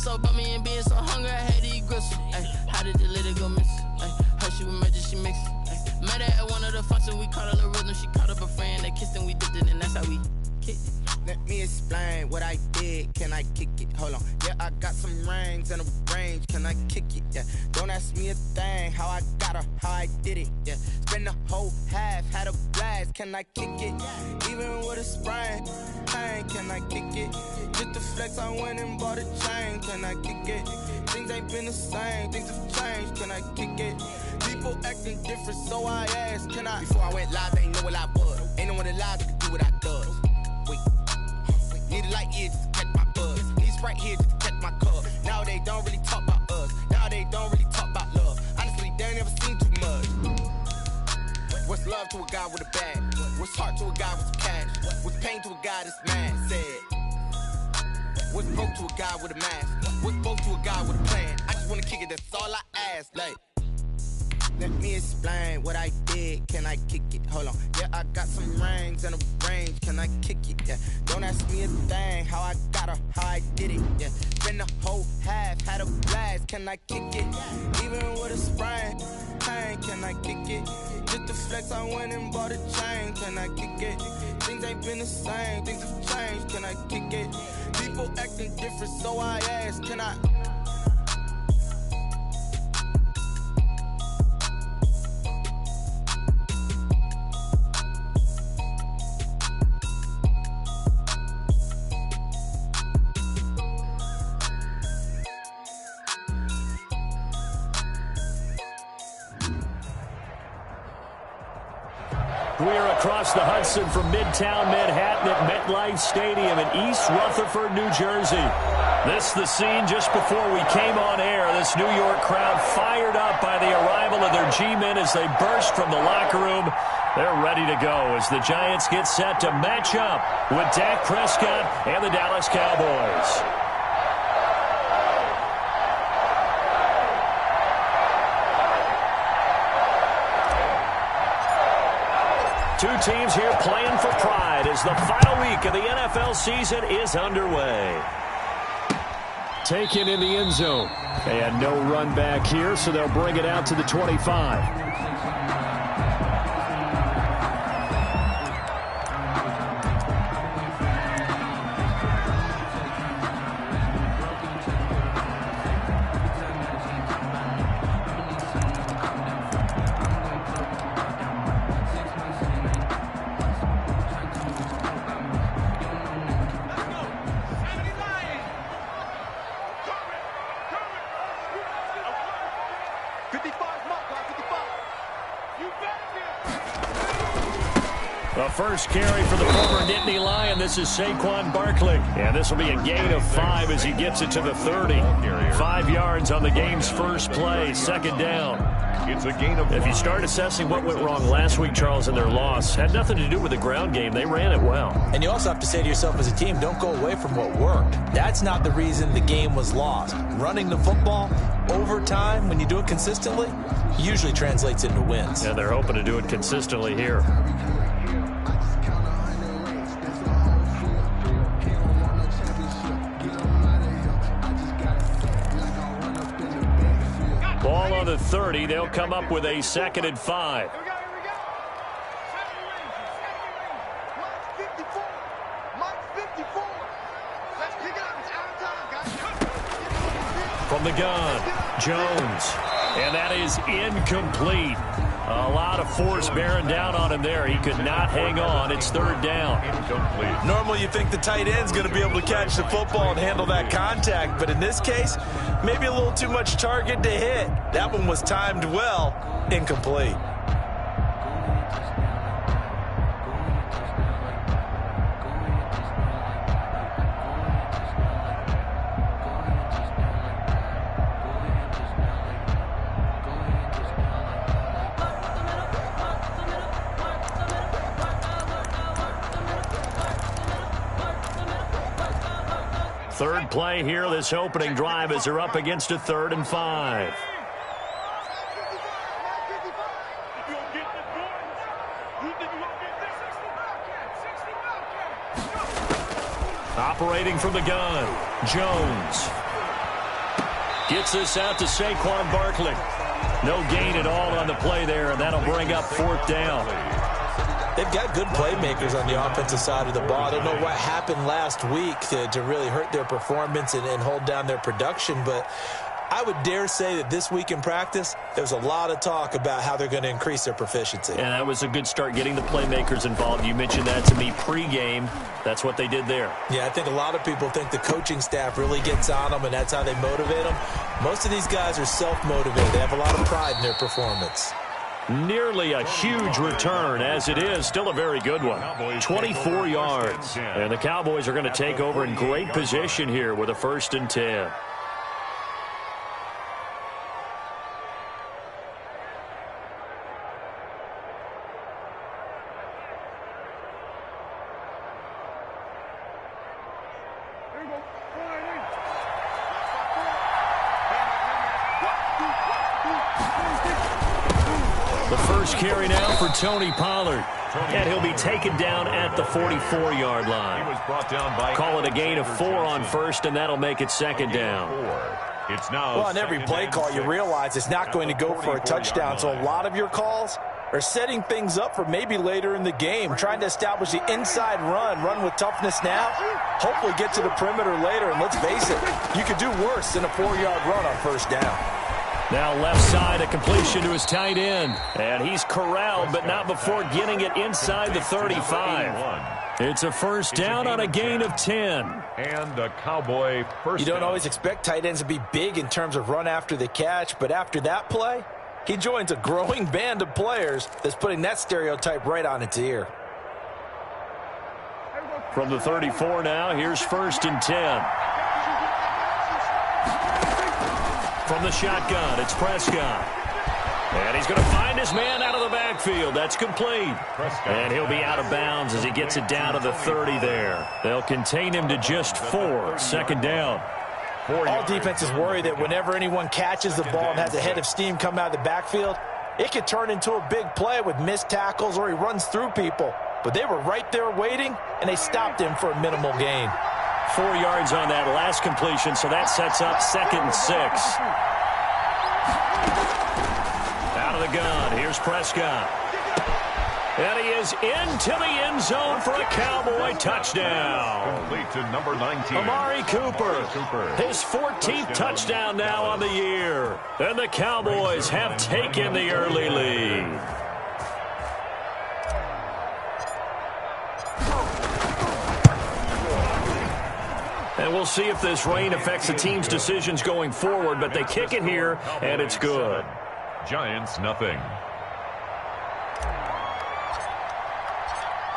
so about me and being so hungry, I had to eat gristle. Ay, how did the little go miss? Ay, her she was magic, she mixed. Met her at one of the functions, we caught her the rhythm. She caught up a friend, they kissed and we dipped it, and that's how we kicked it. Let me explain what I did. Can I kick it? Hold on. Yeah, I got some rings and a range. Can I kick it? Yeah. Don't ask me a thing. How I got her, how I did it. Yeah. Spend the whole half, had a blast. Can I kick it? Even with a sprain, pain. Can I kick it? Just to flex, I went and bought a chain. Can I kick it? Things ain't been the same. Things have changed. Can I kick it? People acting different, so I asked. Can I? Before I went live, they ain't know what I was. Ain't no one alive that could do what I does. Need a light here just to catch my buzz. Need Sprite here just to catch my cup. Now they don't really talk about us. Now they don't really talk about love. Honestly, they ain't never seen too much. What's love to a guy with a bag? What's heart to a guy with some cash? What's pain to a guy that's mad? Said. What's broke to a guy with a mask? What's both to a guy with a plan? I just wanna kick it, that's all I ask. Like, let me explain what I did. Can I kick it? Hold on. Yeah, I got some rings and a range. Can I kick it? Yeah. Don't ask me a thing. How I got her, how I did it. Yeah. Spend the whole half, had a blast. Can I kick it? Even with a sprain, pain. Can I kick it? Just to flex, I went and bought a chain. Can I kick it? Things ain't been the same. Things have changed. Can I kick it? People acting different, so I ask. Can I? We're across the Hudson from Midtown Manhattan at MetLife Stadium in East Rutherford, New Jersey. This is the scene just before we came on air. This New York crowd fired up by the arrival of their G-men as they burst from the locker room. They're ready to go as the Giants get set to match up with Dak Prescott and the Dallas Cowboys. Two teams here playing for pride as the final week of the NFL season is underway. Taken in the end zone. And no run back here, so they'll bring it out to the 25. First carry for the former Nittany Lion. This is Saquon Barkley. And this will be a gain of 5 as he gets it to the 30. 5 yards on the game's first play. Second down. It's a gain of 5. If you start assessing what went wrong last week, Charles, in their loss, had nothing to do with the ground game. They ran it well. And you also have to say to yourself as a team, don't go away from what worked. That's not the reason the game was lost. Running the football over time, when you do it consistently, usually translates into wins. And they're hoping to do it consistently here. Ball on the 30. They'll come up with a 2nd and 5. From the gun, Jones. And that is incomplete. A lot of force bearing down on him there. He could not hang on. It's 3rd down. Normally you think the tight end's going to be able to catch the football and handle that contact, but in this case, maybe a little too much target to hit. That one was timed well. Incomplete. Third play here, this opening drive as they're up against a 3rd and 5. Operating from the gun, Jones. Gets this out to Saquon Barkley. No gain at all on the play there, and that'll bring up 4th down. They've got good playmakers on the offensive side of the ball. I don't know what happened last week to really hurt their performance and hold down their production, but I would dare say that this week in practice, there's a lot of talk about how they're going to increase their proficiency. And that was a good start, getting the playmakers involved. You mentioned that to me pregame. That's what they did there. Yeah, I think a lot of people think the coaching staff really gets on them, and that's how they motivate them. Most of these guys are self-motivated. They have a lot of pride in their performance. Nearly a huge return, as it is. Still a very good one. 24 yards. And the Cowboys are going to take over in great position here with a 1st and 10. The first carry now for Tony Pollard. And he'll be taken down at the 44-yard line. Call it a gain of 4 on 1st, and that'll make it 2nd down. Well, on every play call, you realize it's not going to go for a touchdown. So a lot of your calls are setting things up for maybe later in the game, trying to establish the inside run with toughness now, hopefully get to the perimeter later. And let's face it, you could do worse than a 4-yard run on 1st down. Now left side, a completion to his tight end. And he's corralled, but not before getting it inside the 35. It's a 1st down on a gain of 10. And a Cowboy first. You don't always expect tight ends to be big in terms of run after the catch, but after that play, he joins a growing band of players that's putting that stereotype right on its ear. From the 34 now, here's 1st and 10. From the shotgun, it's Prescott. And he's going to find his man out of the backfield. That's complete. And he'll be out of bounds as he gets it down to the 30 there. They'll contain him to just 4. 2nd down. All defenses worry that whenever anyone catches the ball and has a head of steam come out of the backfield, it could turn into a big play with missed tackles or he runs through people. But they were right there waiting, and they stopped him for a minimal gain. 4 yards on that last completion, so that sets up 2nd and 6. Out of the gun, here's Prescott. And he is into the end zone for a Cowboy touchdown. Complete to number 19. Amari Cooper. His 14th touchdown now on the year. And the Cowboys have taken the early lead. And we'll see if this rain affects the team's decisions going forward, but they kick it here, and it's good. Giants, nothing.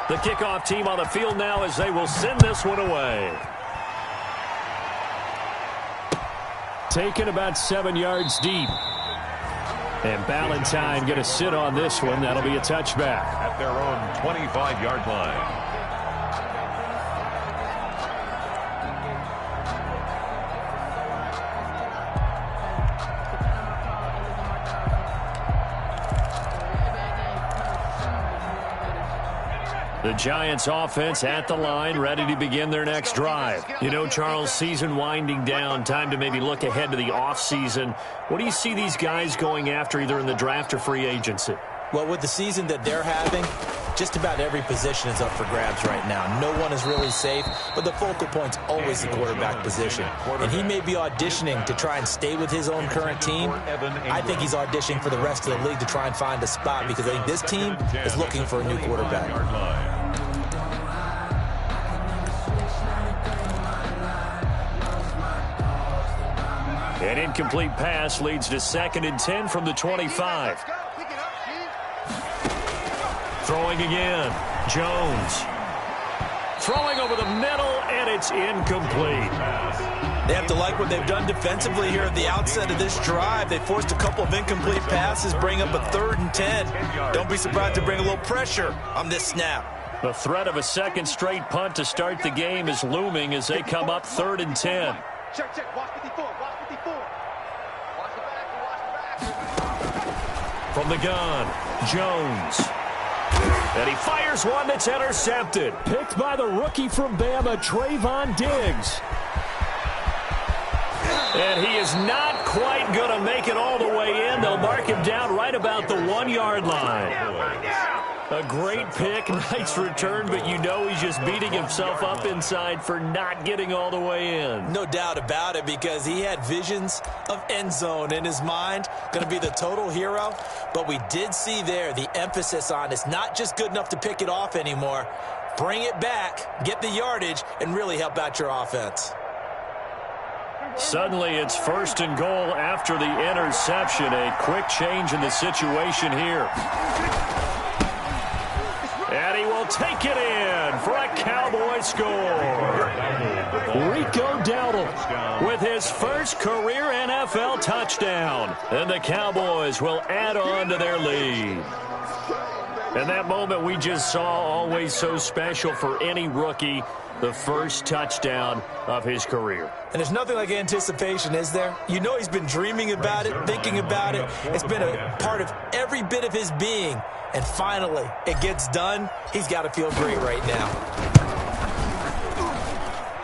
The kickoff team on the field now as they will send this one away. Taken about 7 yards deep. And Ballantyne going to sit on this one. That'll be a touchback. At their own 25-yard line. The Giants offense at the line, ready to begin their next drive. You know, Charles, season winding down, time to maybe look ahead to the offseason. What do you see these guys going after either in the draft or free agency? Well, with the season that they're having, just about every position is up for grabs right now. No one is really safe, but the focal point's always the quarterback position. And he may be auditioning to try and stay with his own current team. I think he's auditioning for the rest of the league to try and find a spot because I think this team is looking for a new quarterback. An incomplete pass leads to 2nd and 10 from the 25. Throwing again. Jones. Throwing over the middle, and it's incomplete. They have to like what they've done defensively here at the outset of this drive. They forced a couple of incomplete passes, bring up a 3rd and 10. Don't be surprised to bring a little pressure on this snap. The threat of a second straight punt to start the game is looming as they come up 3rd and 10. Check. Watch 54. Watch 54. Watch the back. From the gun, Jones. And he fires one that's intercepted. Picked by the rookie from Bama, Trayvon Diggs. And he is not quite going to make it all the way in. They'll mark him down right about the 1-yard line. A great pick, nice return, but you know he's just beating himself up inside for not getting all the way in. No doubt about it, because he had visions of end zone in his mind, going to be the total hero. But we did see there the emphasis on it's not just good enough to pick it off anymore. Bring it back, get the yardage, and really help out your offense. Suddenly it's 1st and goal after the interception. A quick change in the situation here. And he will take it in for a Cowboy score. Rico Dowdle with his first career NFL touchdown. And the Cowboys will add on to their lead. And that moment we just saw, always so special for any rookie. The first touchdown of his career. And there's nothing like anticipation, is there? You know he's been dreaming about it, thinking about it. It's been a part of every bit of his being. And finally, it gets done. He's got to feel great right now.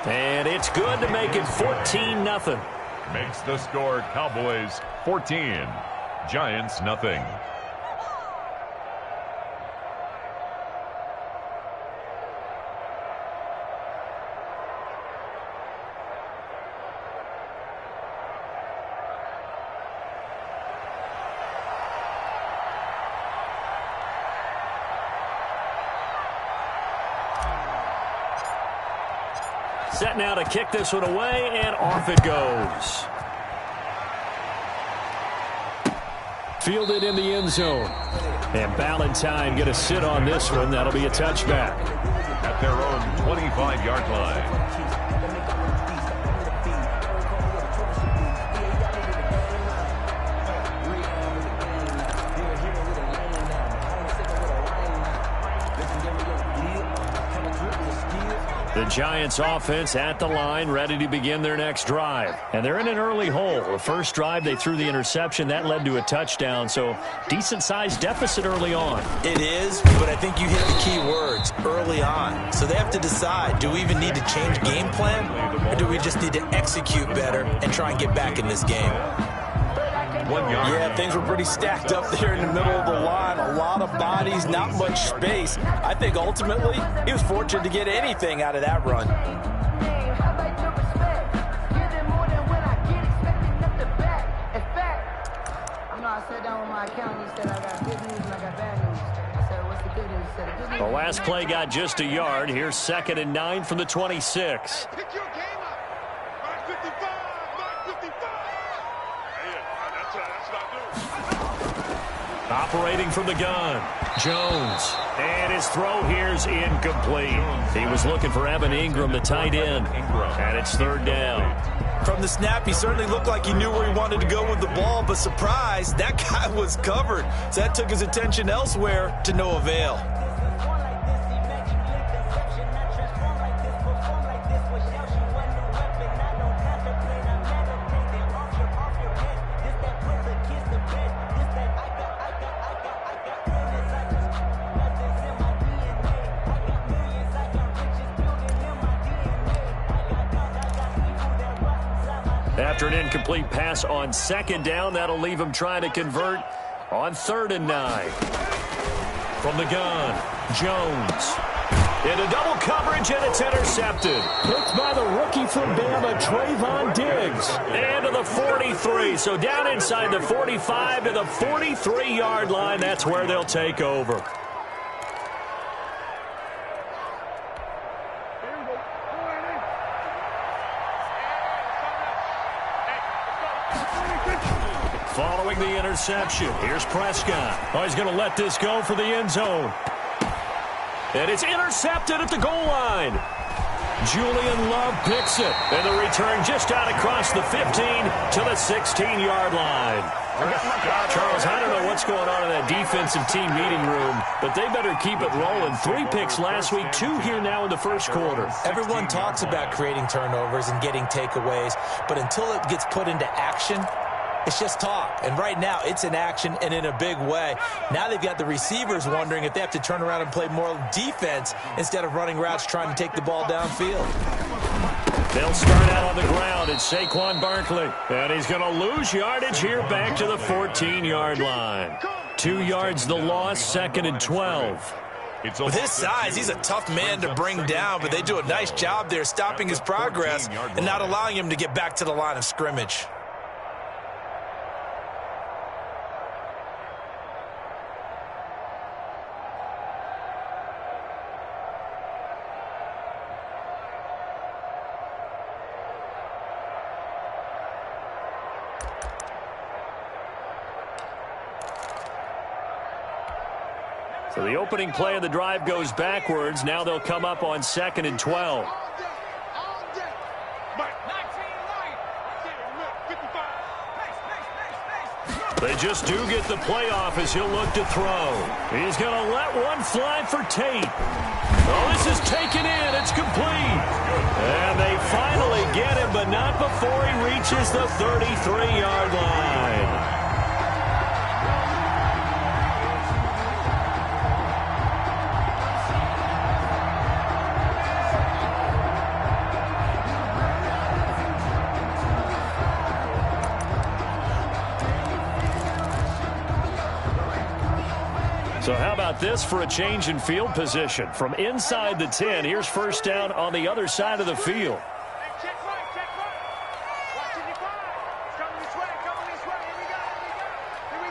And it's good to make it 14-0. Makes the score Cowboys 14, Giants nothing. Set now to kick this one away, and off it goes. Fielded in the end zone. And Ballantyne going to sit on this one. That'll be a touchback. At their own 25-yard line. The Giants offense at the line, ready to begin their next drive. And they're in an early hole. The first drive, they threw the interception. That led to a touchdown, so decent-sized deficit early on. It is, but I think you hit the key words, early on. So they have to decide, do we even need to change game plan, or do we just need to execute better and try and get back in this game? 1 yard. Yeah, things were pretty stacked up there in the middle of the line. A lot of bodies, not much space. I think ultimately he was fortunate to get anything out of that run. The last play got just a yard. Here's 2nd and 9 from the 26. Operating from the gun, Jones. And his throw here's incomplete. He was looking for Evan Ingram, the tight end. And it's 3rd down. From the snap, he certainly looked like he knew where he wanted to go with the ball, but surprise, that guy was covered. So that took his attention elsewhere to no avail. After an incomplete pass on 2nd down, that'll leave him trying to convert on 3rd and 9. From the gun, Jones. Into double coverage, and it's intercepted. Picked by the rookie from Bama, Trayvon Diggs. And to the 43. So down inside the 45 to the 43-yard line. That's where they'll take over. Following the interception, here's Prescott. Oh, he's going to let this go for the end zone. And it's intercepted at the goal line. Julian Love picks it. And the return just out across the 15 to the 16-yard line. Charles, I don't know what's going on in that defensive team meeting room, but they better keep it rolling. 3 picks last week, 2 here now in the first quarter. Everyone talks about creating turnovers and getting takeaways, but until it gets put into action, it's just talk. And right now, it's in action and in a big way. Now they've got the receivers wondering if they have to turn around and play more defense instead of running routes trying to take the ball downfield. They'll start out on the ground. It's Saquon Barkley. And he's going to lose yardage here back to the 14-yard line. 2 yards the loss, 2nd and 12. With his size, he's a tough man to bring down, but they do a nice job there stopping his progress and not allowing him to get back to the line of scrimmage. So the opening play of the drive goes backwards. Now they'll come up on 2nd and 12. They just do get the play off as he'll look to throw. He's going to let one fly for Tate. Oh, this is taken in. It's complete. And they finally get him, but not before he reaches the 33-yard line. So how about this for a change in field position? From inside the 10, here's first down on the other side of the field. Check right. Watching your fire. Coming this way. Here we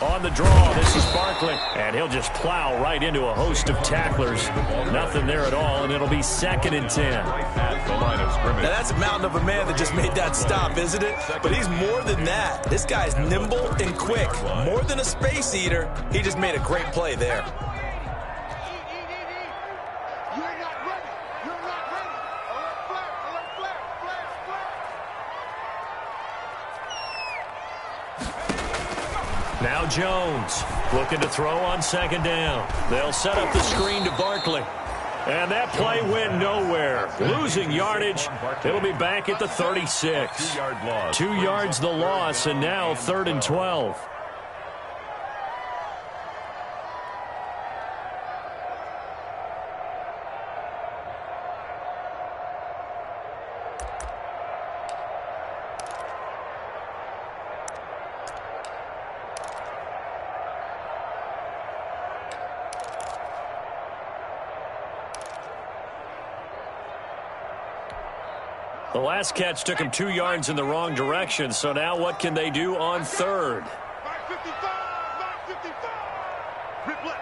go. On the draw, this is Barkley. And he'll just plow right into a host of tacklers. Nothing there at all, and it'll be 2nd and 10. Now that's a mountain of a man that just made that stop, isn't it? But he's more than that. This guy's nimble and quick. More than a space eater, he just made a great play there. You're not ready. Alert flare. Now Jones looking to throw on 2nd down. They'll set up the screen to Barkley. And that play went nowhere. Losing yardage. It'll be back at the 36. 2 yards the loss, and now 3rd and 12. The last catch took him 2 yards in the wrong direction, so now what can they do on 3rd? 955. Rip left.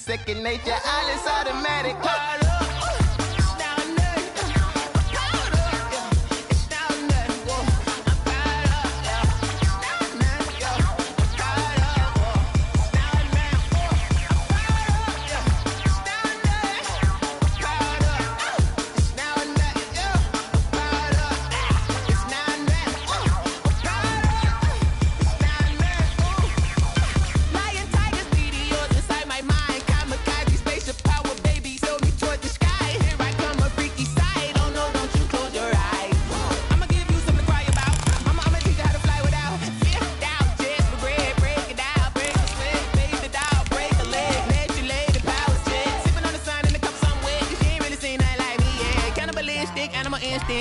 second nature. All is automatic.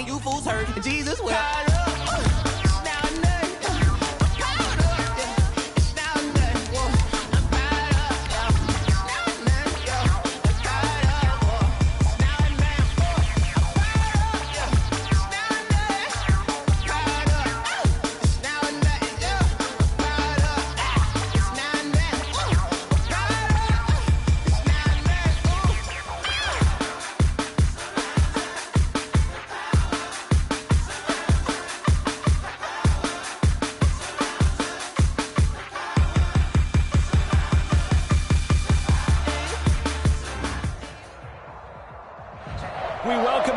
You fools hurt. Jesus will.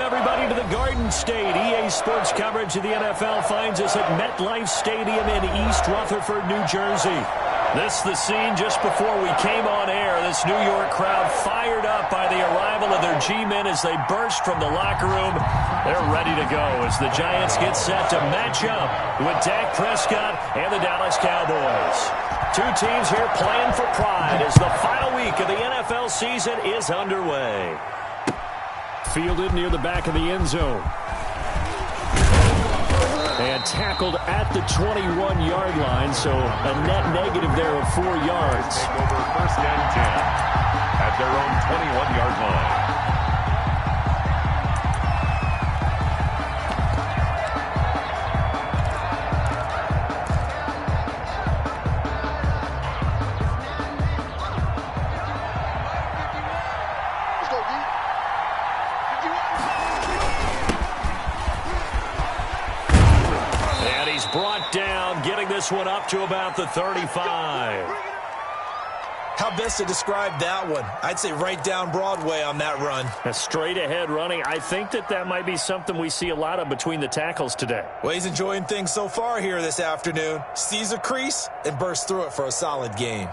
Welcome, everybody, to the Garden State. EA Sports coverage of the NFL finds us at MetLife Stadium in East Rutherford, New Jersey. This the scene just before we came on air. This New York crowd fired up by the arrival of their G-men as they burst from the locker room. They're ready to go as the Giants get set to match up with Dak Prescott and the Dallas Cowboys. Two teams here playing for pride as the final week of the NFL season is underway. Fielded near the back of the end zone. And tackled at the 21-yard line, so a net negative there of 4 yards. Take over 1st and 10 at their own 21-yard line. Brought down, getting this one up to about the 35. How best to describe that one? I'd say right down Broadway on that run. A straight-ahead running. I think that might be something we see a lot of between the tackles today. Well, he's enjoying things so far here this afternoon. Sees a crease and bursts through it for a solid gain.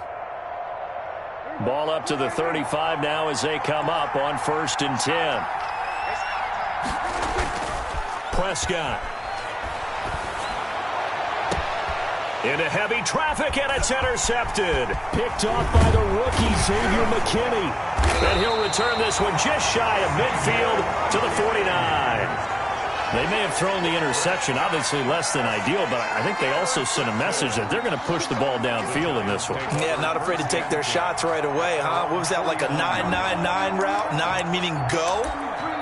Ball up to the 35 now as they come up on 1st and 10. Prescott. Into heavy traffic, and it's intercepted. Picked off by the rookie, Xavier McKinney. And he'll return this one just shy of midfield to the 49. They may have thrown the interception, obviously less than ideal, but I think they also sent a message that they're going to push the ball downfield in this one. Yeah, not afraid to take their shots right away, huh? What was that, like a 9-9-9 route? 9 meaning go?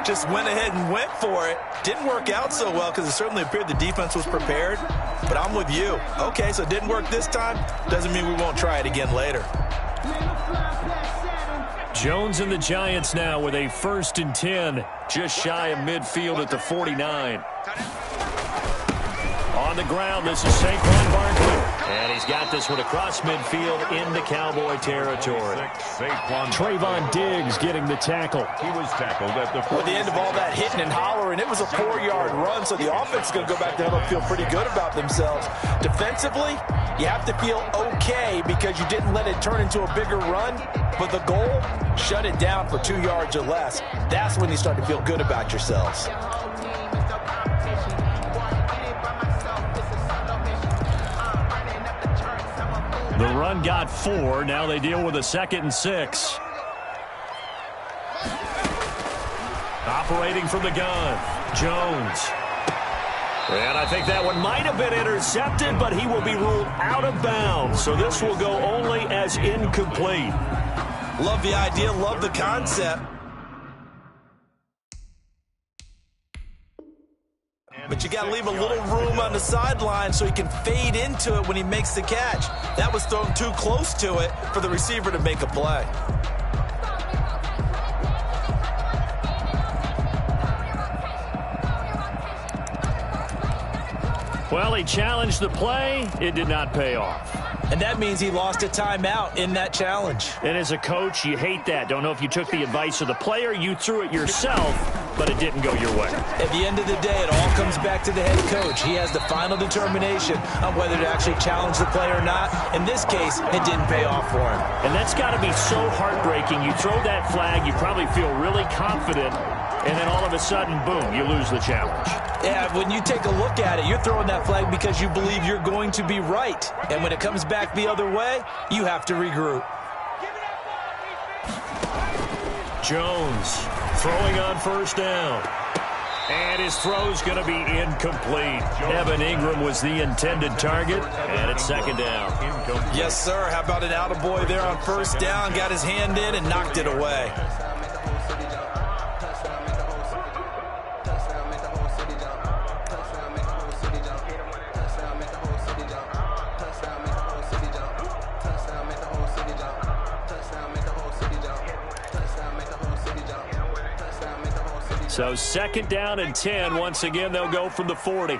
Just went ahead and went for it. Didn't work out so well because it certainly appeared the defense was prepared. But I'm with you. Okay, so it didn't work this time. Doesn't mean we won't try it again later. Jones and the Giants now with a 1st and 10. Just shy of midfield at the 49. On the ground, this is Saquon Barkley. And he's got this one across midfield into Cowboy territory. Trayvon Diggs getting the tackle. He was tackled at the 40. At the end of all that hitting and hollering, it was a 4-yard run, so the offense is going to go back there and feel pretty good about themselves. Defensively, you have to feel okay because you didn't let it turn into a bigger run, but the goal, shut it down for 2 yards or less. That's when you start to feel good about yourselves. The run got 4. Now they deal with a 2nd and 6. Operating from the gun, Jones. And I think that one might have been intercepted, but he will be ruled out of bounds. So this will go only as incomplete. Love the idea, love the concept. But you got to leave a little room on the sideline so he can fade into it when he makes the catch. That was thrown too close to it for the receiver to make a play. Well, he challenged the play. It did not pay off. And that means he lost a timeout in that challenge. And as a coach, you hate that. Don't know if you took the advice of the player, you threw it yourself, but it didn't go your way. At the end of the day, it all comes back to the head coach. He has the final determination on whether to actually challenge the play or not. In this case, it didn't pay off for him. And that's got to be so heartbreaking. You throw that flag, you probably feel really confident, and then all of a sudden, boom, you lose the challenge. Yeah, when you take a look at it, you're throwing that flag because you believe you're going to be right. And when it comes back the other way, you have to regroup. Jones throwing on 1st down. And his throw's going to be incomplete. Evan Ingram was the intended target, and it's 2nd down. Yes, sir. How about an attaboy there on 1st down? Got his hand in and knocked it away. So 2nd down and 10. Once again, they'll go from the 40.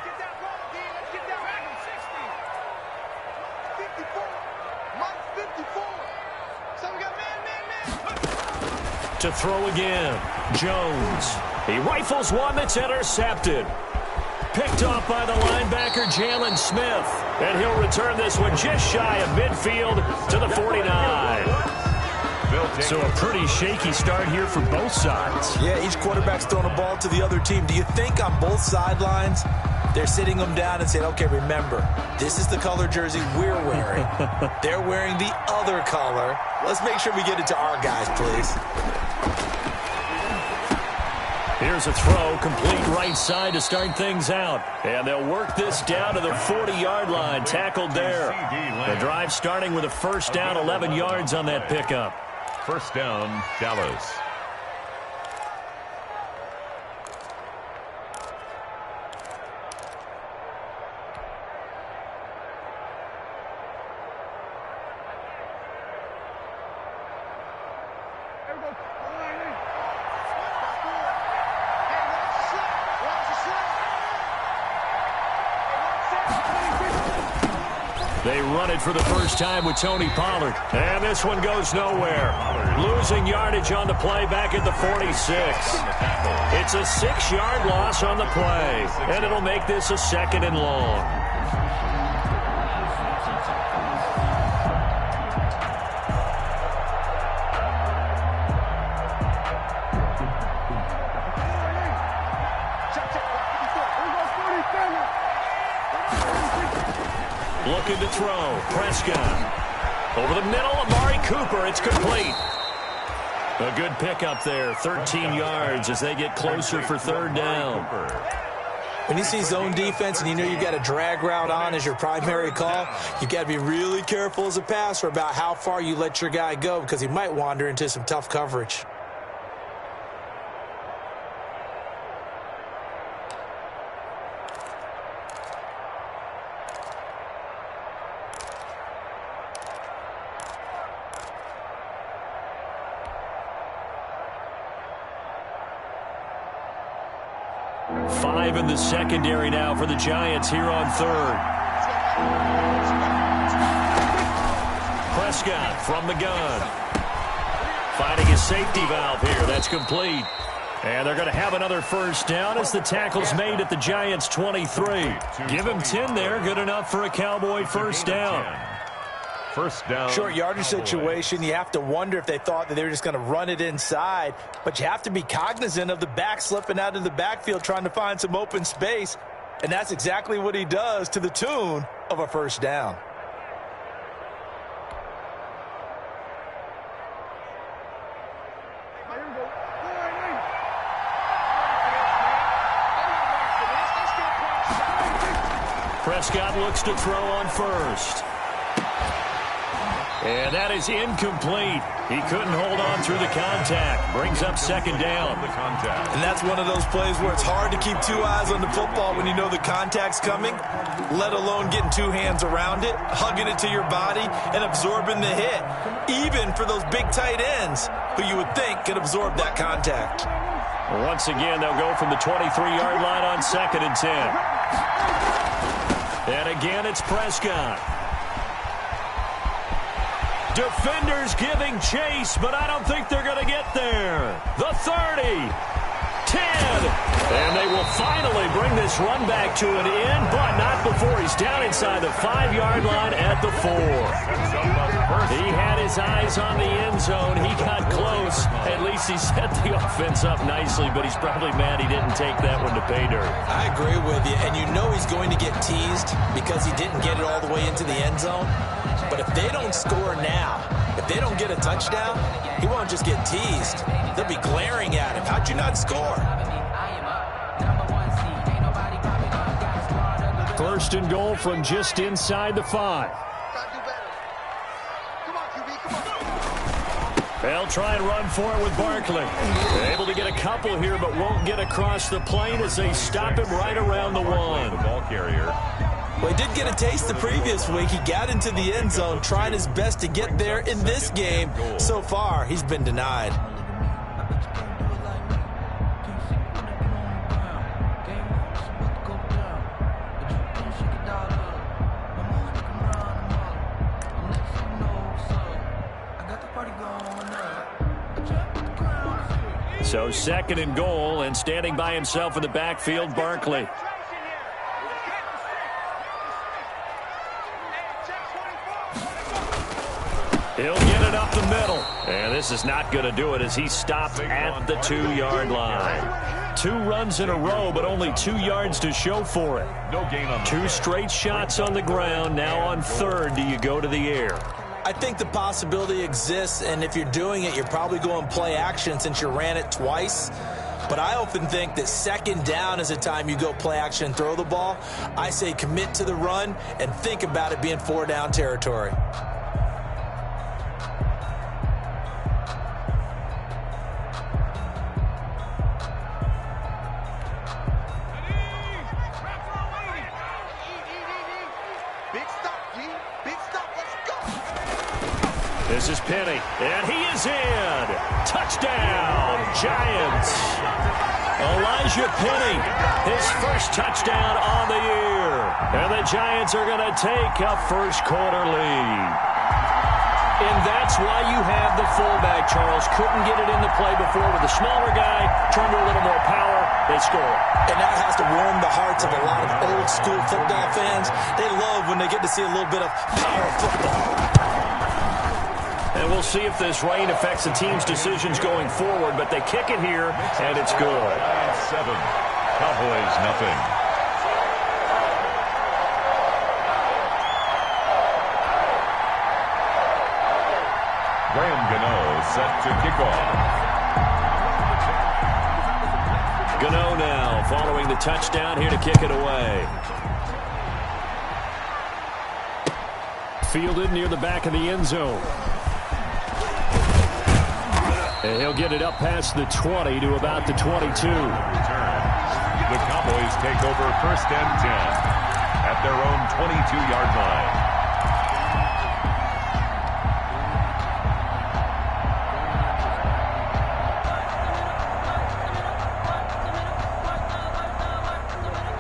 To throw again, Jones. He rifles one that's intercepted. Picked off by the linebacker, Jalen Smith. And he'll return this one just shy of midfield to the 49. So a pretty shaky start here for both sides. Yeah, each quarterback's throwing a ball to the other team. Do you think on both sidelines they're sitting them down and saying, okay, remember, this is the color jersey we're wearing. They're wearing the other color. Let's make sure we get it to our guys, please. Here's a throw, complete right side to start things out. And they'll work this down to the 40-yard line, tackled there. The drive starting with a first down, 11 yards on that pickup. First down, Dallas. They run it for the first time with Tony Pollard. And this one goes nowhere. Losing yardage on the play back at the 46. It's a 6-yard loss on the play. And it'll make this a 2nd and long. Looking to throw. Prescott. Over the middle, Amari Cooper. It's complete. A good pickup there. 13 yards as they get closer for 3rd down. When you see zone defense and you know you've got a drag route on as your primary call, you've got to be really careful as a passer about how far you let your guy go because he might wander into some tough coverage. In the secondary now for the Giants here on 3rd. Prescott from the gun. Finding his safety valve here. That's complete. And they're going to have another first down as the tackle's made at the Giants' 23. Give him 10 there. Good enough for a Cowboy first down. First down. Short yardage situation. You have to wonder if they thought that they were just going to run it inside. But you have to be cognizant of the back slipping out of the backfield trying to find some open space. And that's exactly what he does to the tune of a first down. Prescott looks to throw on first. And that is incomplete. He couldn't hold on through the contact. Brings up 2nd down. And that's one of those plays where it's hard to keep 2 eyes on the football when you know the contact's coming, let alone getting 2 hands around it, hugging it to your body, and absorbing the hit, even for those big tight ends who you would think could absorb that contact. Once again, they'll go from the 23-yard line on 2nd and 10. And again, it's Prescott. Defenders giving chase, but I don't think they're going to get there. The 30, 10, and they will finally bring this run back to an end, but not before he's down inside the 5-yard line at the 4. He had his eyes on the end zone. He got close. At least he set the offense up nicely, but he's probably mad he didn't take that one to pay dirt. I agree with you, and you know he's going to get teased because he didn't get it all the way into the end zone. But if they don't score now, if they don't get a touchdown, he won't just get teased. They'll be glaring at him. How'd you not score? First and goal from just inside the 5. They'll try and run for it with Barkley. They're able to get a couple here, but won't get across the plane as they stop him right around the 1. The ball carrier. Well, he did get a taste the previous week. He got into the end zone, trying his best to get there in this game. So far, he's been denied. So 2nd and goal, and standing by himself in the backfield, Barkley. He'll get it up the middle. And this is not going to do it as he stopped at the 2-yard line. 2 runs in a row, but only 2 yards to show for it. No gain on 2 straight shots on the ground. Now on 3rd, do you go to the air? I think the possibility exists, and if you're doing it, you're probably going play action since you ran it twice. But I often think that 2nd down is a time you go play action and throw the ball. I say commit to the run and think about it being 4-down territory. This is Penny, and he is in. Touchdown, Giants. Elijah Penny, his first touchdown on the year. And the Giants are going to take a first-quarter lead. And that's why you have the fullback, Charles. Couldn't get it into play before with the smaller guy. Turned to a little more power. They score. And that has to warm the hearts of a lot of old-school football fans. They love when they get to see a little bit of power football. And we'll see if this rain affects the team's decisions going forward, but they kick it here, and it's good. 7, Cowboys nothing. Graham Gano set to kick off. Gano now following the touchdown here to kick it away. Fielded near the back of the end zone. And he'll get it up past the 20 to about the 22. Return. The Cowboys take over 1st and 10 at their own 22-yard line.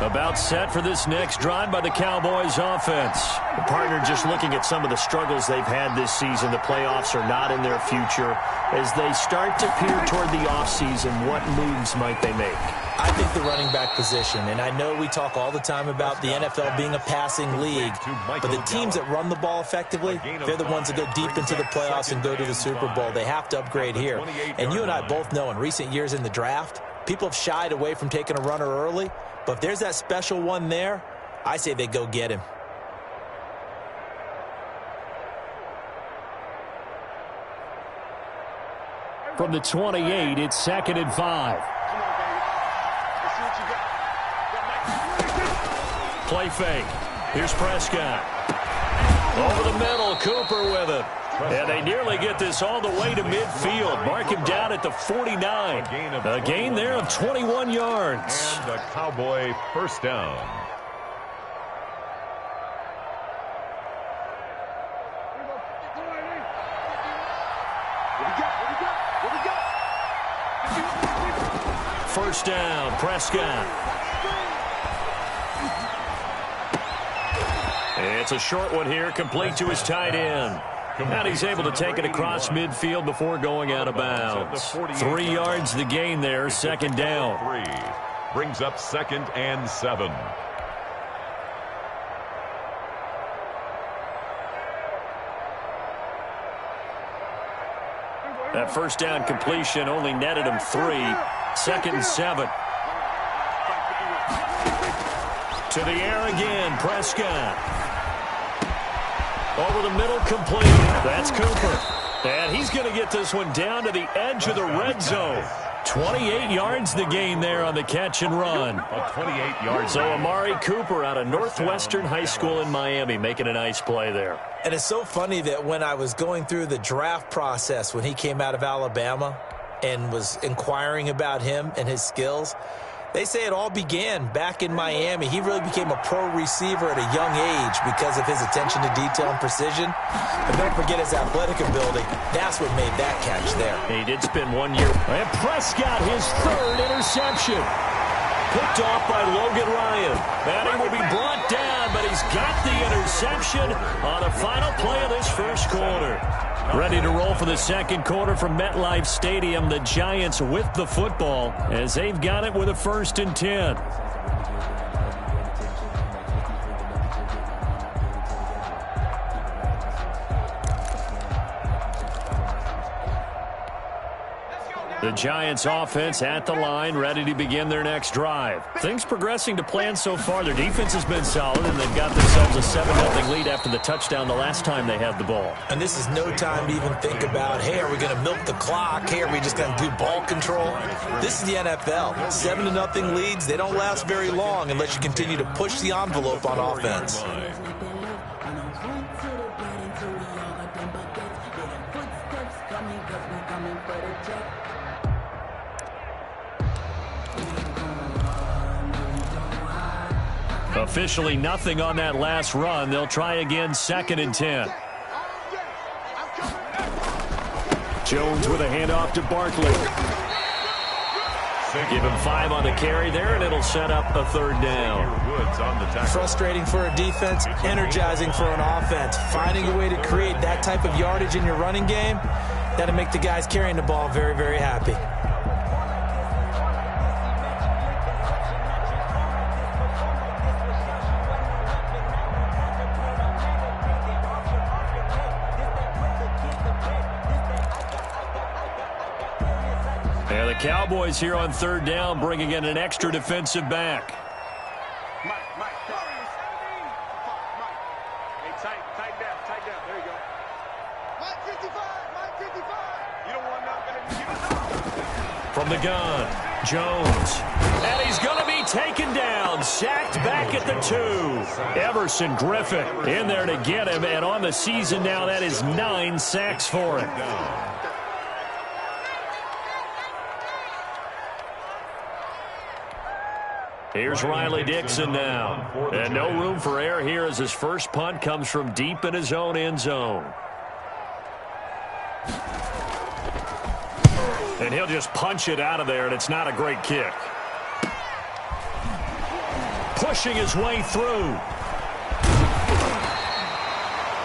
About set for this next drive by the Cowboys offense. The partner just looking at some of the struggles they've had this season. The playoffs are not in their future. As they start to peer toward the offseason, what moves might they make? I think the running back position, and I know we talk all the time about the NFL being a passing league, but the teams that run the ball effectively, they're the ones that go deep into the playoffs and go to the Super Bowl. They have to upgrade here. And you and I both know in recent years in the draft, people have shied away from taking a runner early, but if there's that special one there, I say they go get him. From the 28, it's 2nd and 5. Play fake. Here's Prescott. Over the middle, Cooper with it. And they nearly get this all the way to midfield. Mark him down at the 49. A gain there of 21 yards. And a Cowboy first down. First down, Prescott. It's a short one here, complete to his tight end. And he's able to take it across midfield before going out of bounds. 3 yards the gain there, 2nd down. 3 brings up 2nd and 7. That first down completion only netted him 3. 2nd and 7. To the air again, Prescott. Over the middle, complete. That's Cooper. And he's going to get this one down to the edge of the red zone. 28 yards the gain there on the catch and run. A 28-yard. So Amari Cooper out of Northwestern High School in Miami making a nice play there. And it's so funny that when I was going through the draft process when he came out of Alabama and was inquiring about him and his skills, they say it all began back in Miami. He really became a pro receiver at a young age because of his attention to detail and precision. And don't forget his athletic ability. That's what made that catch there. He did spend 1 year. And Prescott, his 3rd interception. Picked off by Logan Ryan. And he will be brought down, but he's got the interception on the final play of this first quarter. Ready to roll for the second quarter from MetLife Stadium. The Giants with the football as they've got it with a 1st and 10. The Giants offense at the line, ready to begin their next drive. Things progressing to plan so far. Their defense has been solid, and they've got themselves a 7-0 lead after the touchdown the last time they had the ball. And this is no time to even think about, hey, are we going to milk the clock? Hey, are we just going to do ball control? This is the NFL. 7-0 leads, they don't last very long unless you continue to push the envelope on offense. Officially nothing on that last run. They'll try again, 2nd and 10. Jones with a handoff to Barkley. Give him 5 on the carry there, and it'll set up a 3rd down. Frustrating for a defense, energizing for an offense. Finding a way to create that type of yardage in your running game, that'll make the guys carrying the ball very, very happy. And the Cowboys here on 3rd down, bringing in an extra defensive back. Hey, tighten down. There you go. Mike 55. You don't want nothing. From the gun, Jones. And he's going to be taken down, sacked back at the 2. Everson Griffin in there to get him, and on the season now, that is 9 sacks for him. Here's Riley Dixon now. And no room for error here as his first punt comes from deep in his own end zone. And he'll just punch it out of there, and it's not a great kick. Pushing his way through.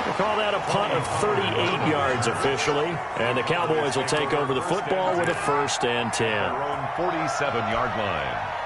We'll call that a punt of 38 yards officially. And the Cowboys will take over the football with a 1st and 10. Their own 47-yard line.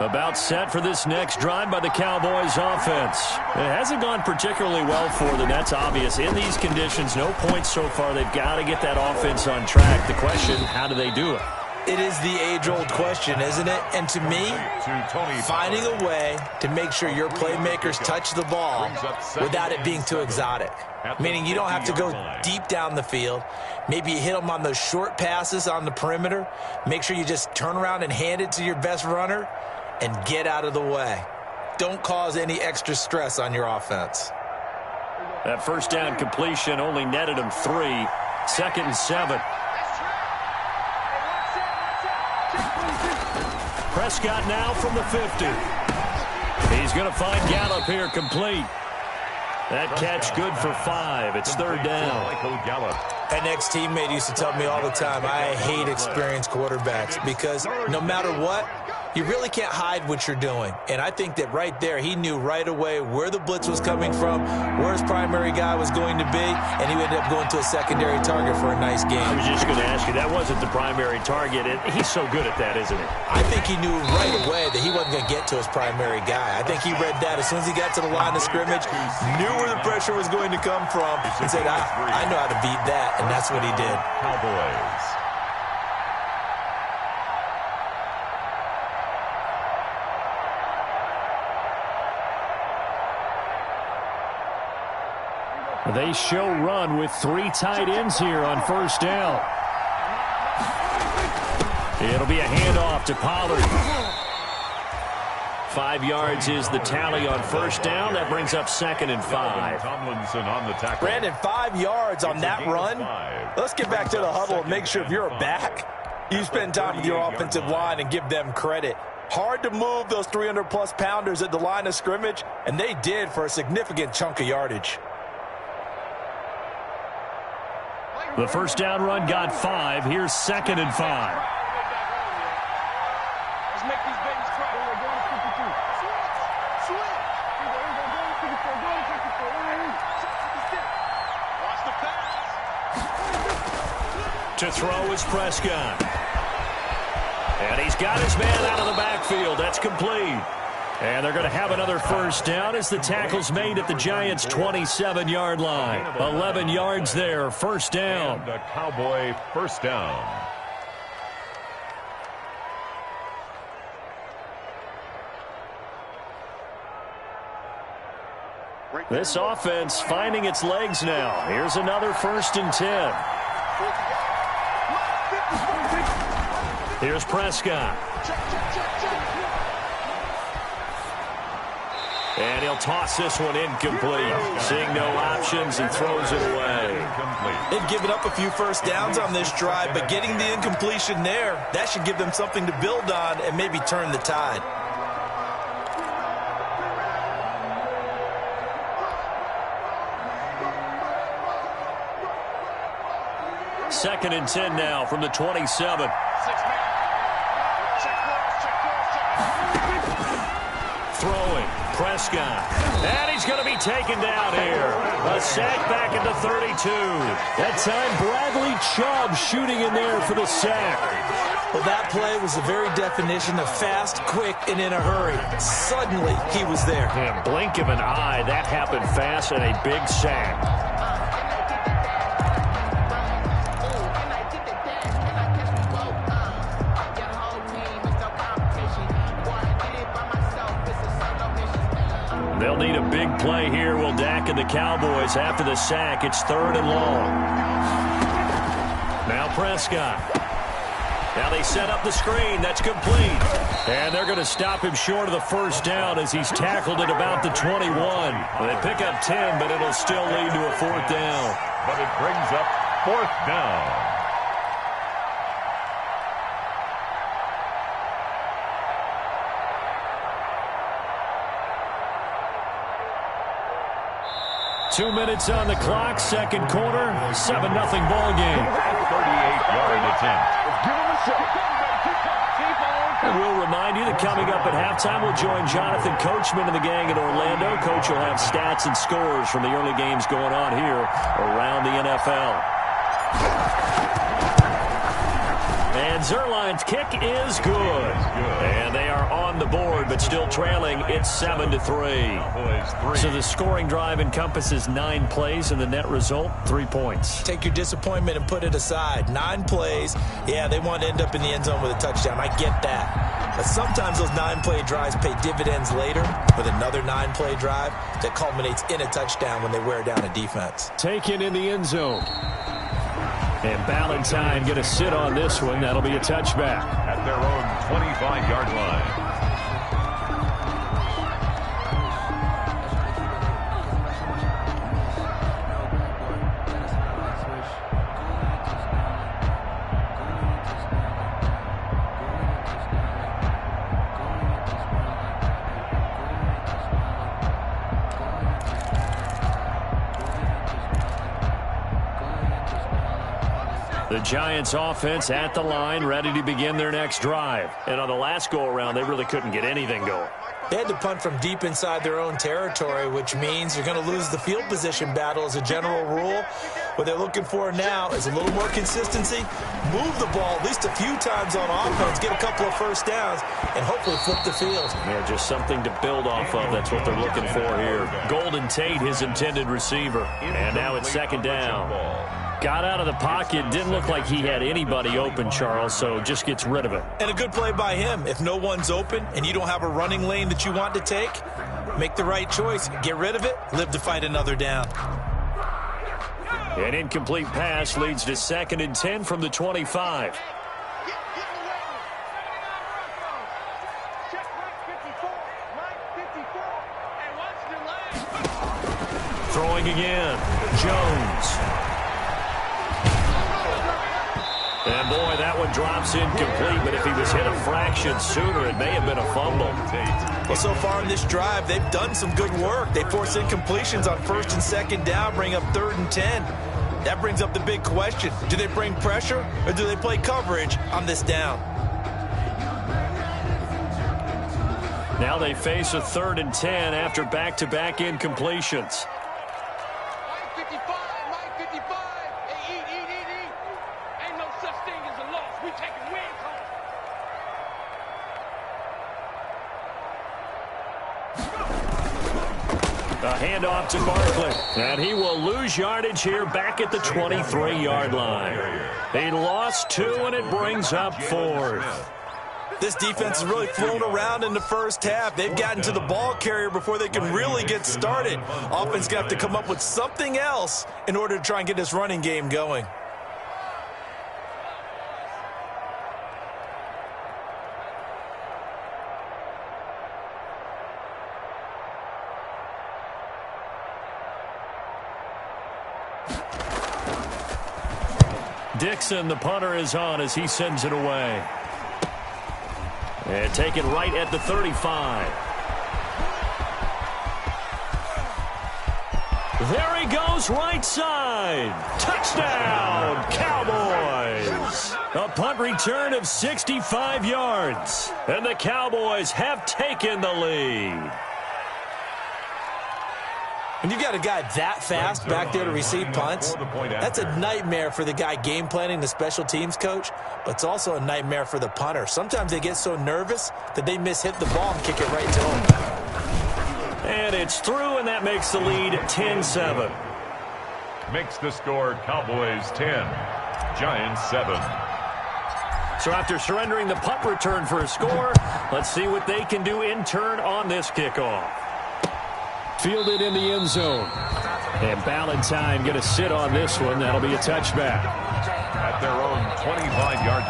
About set for this next drive by the Cowboys offense. It hasn't gone particularly well for them. That's obvious. In these conditions, no points so far. They've got to get that offense on track. The question, how do they do it? It is the age-old question, isn't it? And to me, finding a way to make sure your playmakers touch the ball without it being too exotic. Meaning you don't have to go deep down the field. Maybe you hit them on those short passes on the perimeter. Make sure you just turn around and hand it to your best runner and get out of the way. Don't cause any extra stress on your offense. That 1st down completion only netted him 3. 2nd and 7. Prescott now from the 50. He's going to find Gallup here complete. That catch good for 5. It's 3rd down. An ex-teammate used to tell me all the time, I hate experienced quarterbacks because no matter what, you really can't hide what you're doing. And I think that right there, he knew right away where the blitz was coming from, where his primary guy was going to be, and he ended up going to a secondary target for a nice game. I was just going to ask you, that wasn't the primary target. He's so good at that, isn't he? I think he knew right away that he wasn't going to get to his primary guy. I think he read that as soon as he got to the line of scrimmage, knew where the pressure was going to come from, and said, I know how to beat that, and that's what he did. Cowboys. They show run with 3 tight ends here on 1st down. It'll be a handoff to Pollard. 5 yards is the tally on 1st down. That brings up 2nd and 5. Tomlinson on the tackle. Brandon, 5 yards on that run. Let's get back to the huddle and make sure if you're a back, you spend time with your offensive line and give them credit. Hard to move those 300-plus pounders at the line of scrimmage, and they did for a significant chunk of yardage. The first down run got 5. Here's 2nd and 5. Let's make these babies cry. We're going to 52. Switch. Watch the pass. To throw is Prescott. And he's got his man out of the backfield. That's complete. And they're going to have another first down as the tackle's made at the Giants' 27-yard line. 11 yards there, first down. And a Cowboy first down. This offense finding its legs now. Here's another 1st and 10. Here's Prescott. And he'll toss this one incomplete. Seeing no options, he throws it away. They've given up a few first downs on this drive, but getting the incompletion there, that should give them something to build on and maybe turn the tide. Second and 10 now from the 27. Throwing, Prescott. And he's going to be taken down here. A sack back at the 32. That time, Bradley Chubb shooting in there for the sack. Well, that play was the very definition of fast, quick, and in a hurry. Suddenly, he was there. Yeah, blink of an eye, that happened fast and a big sack. They'll need a big play here. Will Dak and the Cowboys after the sack. It's 3rd and long. Now Prescott. Now they set up the screen. That's complete. And they're going to stop him short of the first down as he's tackled at about the 21. They pick up 10, but it'll still lead to a 4th down. But it brings up 4th down. Two minutes on the clock, second quarter, 7-0 ball game. 38-yard attempt. Give him a shot. And we'll remind you that coming up at halftime, we'll join Jonathan Coachman and the gang in Orlando. Coach will have stats and scores from the early games going on here around the NFL. And Zerline's kick is good. And they are on the board, but still trailing. It's 7-3. So the scoring drive encompasses 9 plays, and the net result, 3 points. Take your disappointment and put it aside. 9 plays. Yeah, they want to end up in the end zone with a touchdown. I get that. But sometimes those 9-play drives pay dividends later with another 9-play drive that culminates in a touchdown when they wear down a defense. Taken in the end zone. And Ballantyne going to sit on this one. That'll be a touchback. At their own 25-yard line. The Giants offense at the line, ready to begin their next drive. And on the last go-around, they really couldn't get anything going. They had to punt from deep inside their own territory, which means you're going to lose the field position battle as a general rule. What they're looking for now is a little more consistency, move the ball at least a few times on offense, get a couple of first downs, and hopefully flip the field. Yeah, just something to build off of. That's what they're looking for here. Golden Tate, his intended receiver. And now it's second down. Got out of the pocket. Didn't look like he had anybody open, Charles, so just gets rid of it. And a good play by him. If no one's open and you don't have a running lane that you want to take, make the right choice. Get rid of it. Live to fight another down. An incomplete pass leads to 2nd and 10 from the 25. Throwing again. Jones. And, boy, that one drops incomplete, but if he was hit a fraction sooner, it may have been a fumble. Well, so far in this drive, they've done some good work. They force incompletions on 1st and 2nd down, bring up 3rd and 10. That brings up the big question. Do they bring pressure or do they play coverage on this down? Now they face a 3rd and 10 after back-to-back incompletions. Mike 55, Mike 55. Hey, eat. Ain't no such thing as a loss. We taking wins home. A handoff to Barkley, and he will lose yardage here back at the 23-yard line. He lost 2, and it brings up 4th. This defense is really flown around in the first half. They've gotten to the ball carrier before they can really get started. Offense going to have to come up with something else in order to try and get this running game going. Dixon, the punter, is on as he sends it away. And take it right at the 35. There he goes, right side. Touchdown, Cowboys. A punt return of 65 yards. And the Cowboys have taken the lead. When you've got a guy that fast back there to receive punts, that's a nightmare for the guy game planning, the special teams coach, but it's also a nightmare for the punter. Sometimes they get so nervous that they mishit the ball and kick it right to him. And it's through, and that makes the lead 10-7. Makes the score Cowboys 10, Giants 7. So after surrendering the punt return for a score, let's see what they can do in turn on this kickoff. Fielded in the end zone. And Ballantyne going to sit on this one. That'll be a touchback. At their own 25-yard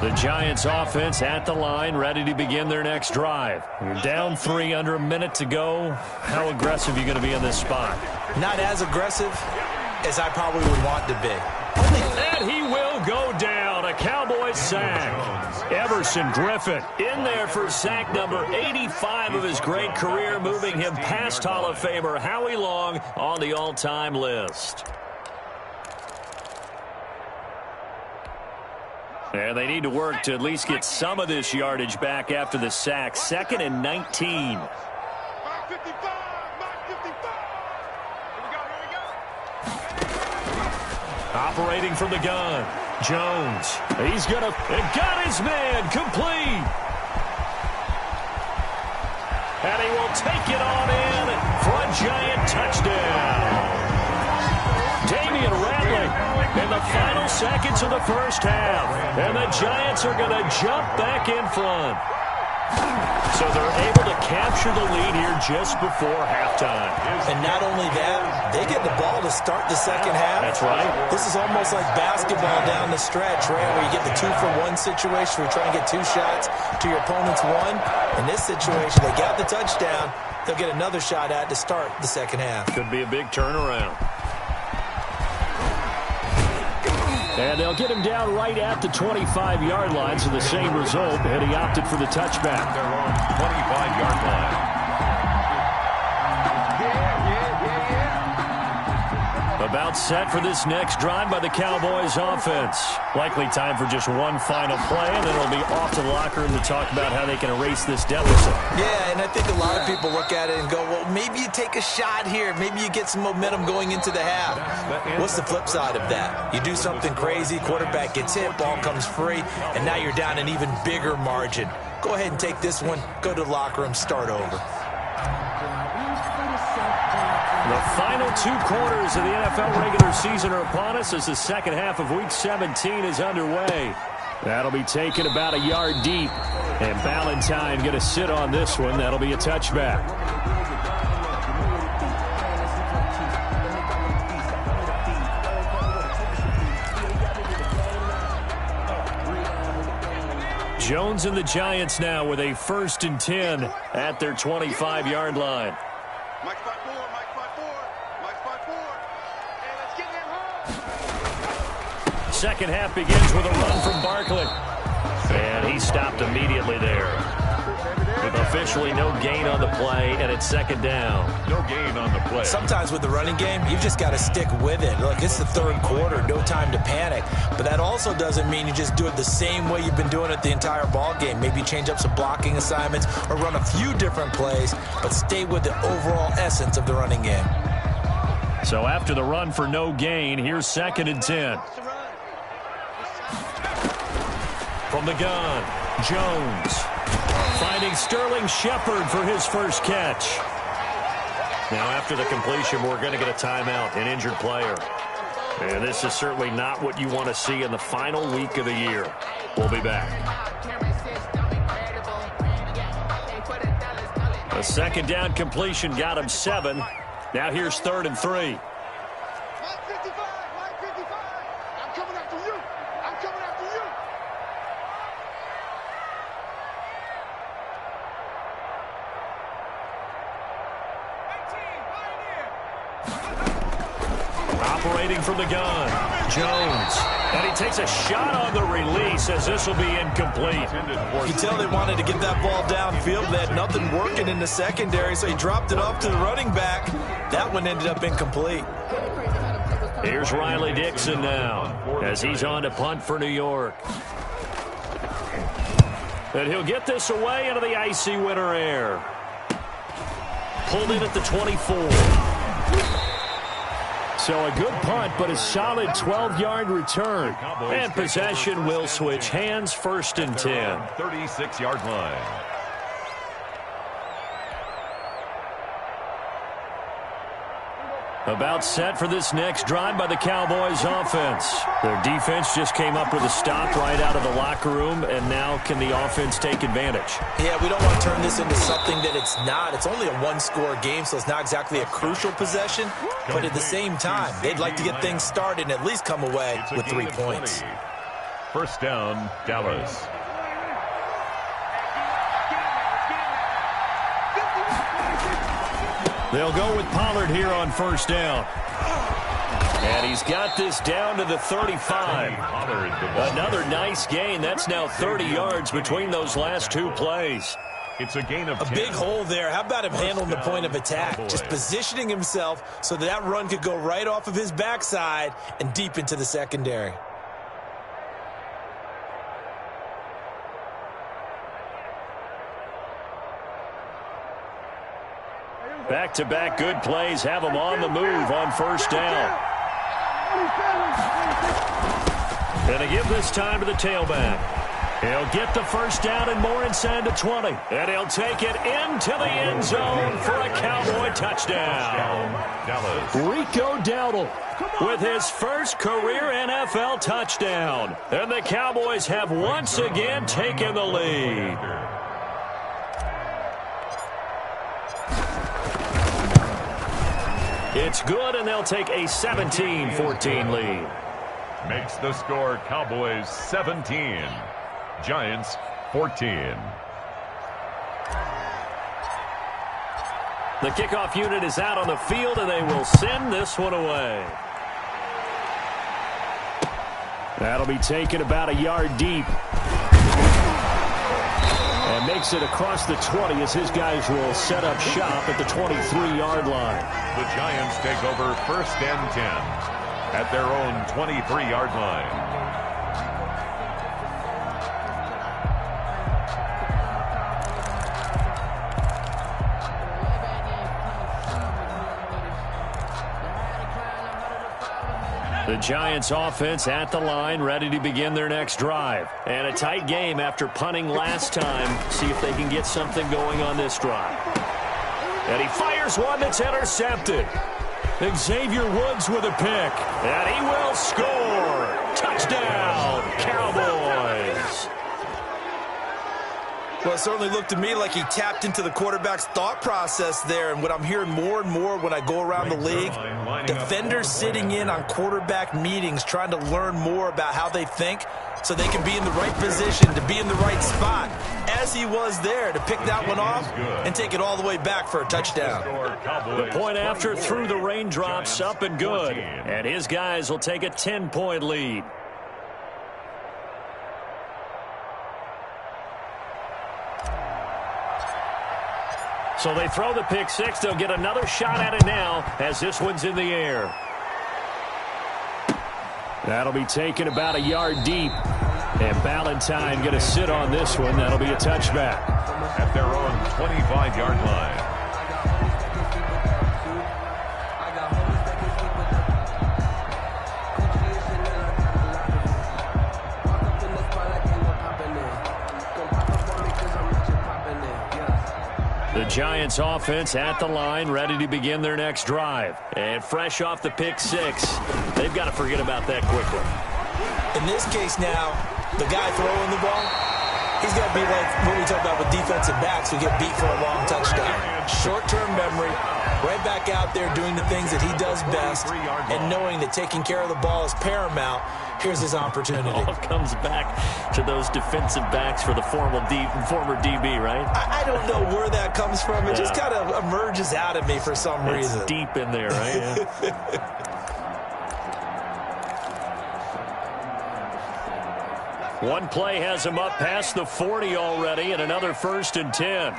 line. The Giants offense at the line, ready to begin their next drive. You're down 3, under a minute to go. How aggressive are you going to be in this spot? Not as aggressive as I probably would want to be. And he will go down. A Cowboys sack. Everson Griffin in there for sack number 85 of his great career, moving him past Hall of Famer Howie Long on the all-time list. And they need to work to at least get some of this yardage back after the sack. 2nd and 19. Mike 55, Mike 55. Operating from the gun, Jones. He's gonna got his man complete. And he will take it on in for a Giant touchdown. Damian Rattling in the final seconds of the first half. And the Giants are gonna jump back in front. So they're able to capture the lead here just before halftime. And not only that, they get the ball to start the second half. That's right. This is almost like basketball down the stretch, right, where you get the 2-for-1 situation where you try and get 2 shots to your opponent's 1. In this situation, they got the touchdown. They'll get another shot at to start the second half. Could be a big turnaround. And they'll get him down right at the 25-yard line, so the same result, and he opted for the touchback. Their own 25-yard line. About set for this next drive by the Cowboys offense. Likely time for just one final play, and then it'll be off to the locker room to talk about how they can erase this deficit. Yeah, and I think a lot of people look at it and go, well, maybe you take a shot here. Maybe you get some momentum going into the half. What's the flip side of that? You do something crazy, quarterback gets hit, ball comes free, and now you're down an even bigger margin. Go ahead and take this one, go to the locker room, start over. The final 2 quarters of the NFL regular season are upon us as the second half of Week 17 is underway. That'll be taken about a yard deep. And Ballantyne going to sit on this one. That'll be a touchback. Jones and the Giants now with a 1st and 10 at their 25-yard line. Mike 5-4, Mike 5-4, Mike 5-4. And let's get that home. Second half begins with a run from Barkley. And he stopped immediately there. With a Officially no gain on the play, and it's second down. No gain on the play. Sometimes with the running game, you've just got to stick with it. Look, it's the third quarter, no time to panic. But that also doesn't mean you just do it the same way you've been doing it the entire ball game. Maybe change up some blocking assignments or run a few different plays, but stay with the overall essence of the running game. So after the run for no gain, here's 2nd and 10. From the gun, Jones finding Sterling Shepard for his first catch. Now after the completion, we're going to get a timeout, an injured player. And this is certainly not what you want to see in the final week of the year. We'll be back. A second down completion got him 7. Now here's 3rd and 3. Operating from the gun, Jones. And he takes a shot on the release as this will be incomplete. You can tell they wanted to get that ball downfield. They had nothing working in the secondary, so he dropped it off to the running back. That one ended up incomplete. Here's Riley Dixon now as he's on to punt for New York. And he'll get this away into the icy winter air. Pulled in at the 24. So a good punt, but a solid 12-yard return. And possession will switch hands, 1st and 10. 36-yard line. About set for this next drive by the Cowboys offense. Their defense just came up with a stop right out of the locker room, and now can the offense take advantage? Yeah, we don't want to turn this into something that it's not. It's only a one-score game, so it's not exactly a crucial possession. But at the same time, they'd like to get things started and at least come away with 3 points. 1st down, Dallas. They'll go with Pollard here on 1st down. And he's got this down to the 35. Another nice gain. That's now 30 yards between those last 2 plays. It's a gain of 10. A big hole there. How about him handling the point of attack? Just positioning himself so that run could go right off of his backside and deep into the secondary. Back-to-back good plays have them on the move on 1st down. And they give this time to the tailback. He'll get the 1st down and more inside the 20. And he'll take it into the end zone for a Cowboy touchdown. Rico Dowdle with his first career NFL touchdown. And the Cowboys have once again taken the lead. It's good, and they'll take a 17-14 lead. Makes the score Cowboys 17, Giants 14. The kickoff unit is out on the field, and they will send this one away. That'll be taken about a yard deep. And makes it across the 20 as his guys will set up shop at the 23-yard line. The Giants take over 1st and 10 at their own 23-yard line. The Giants offense at the line, ready to begin their next drive. And a tight game after punting last time. See if they can get something going on this drive. And he fires one that's intercepted. Xavier Woods with a pick. And he will score. Touchdown, Cowboys. Well, it certainly looked to me like he tapped into the quarterback's thought process there. And what I'm hearing more and more when I go around the league, defenders sitting in on quarterback meetings trying to learn more about how they think so they can be in the right position to be in the right spot, as he was there to pick that one off and take it all the way back for a touchdown. The point after through the raindrops, up and good. And his guys will take a 10-point lead. So they throw the pick six. They'll get another shot at it now as this one's in the air. That'll be taken about a yard deep. And Ballantyne going to sit on this one. That'll be a touchback. At their own 25-yard line. The Giants offense at the line, ready to begin their next drive. And fresh off the pick six, they've got to forget about that quickly. In this case now, the guy throwing the ball, he's got to be like what we talk about with defensive backs who get beat for a long touchdown. Short-term memory, right back out there doing the things that he does best, and knowing that taking care of the ball is paramount. Here's his opportunity. It all comes back to those defensive backs for the former DB, right? I don't know where that comes from. It just kind of emerges out of me for some reason. It's deep in there, right? Yeah. One play has him up past the 40 already, and another 1st and 10.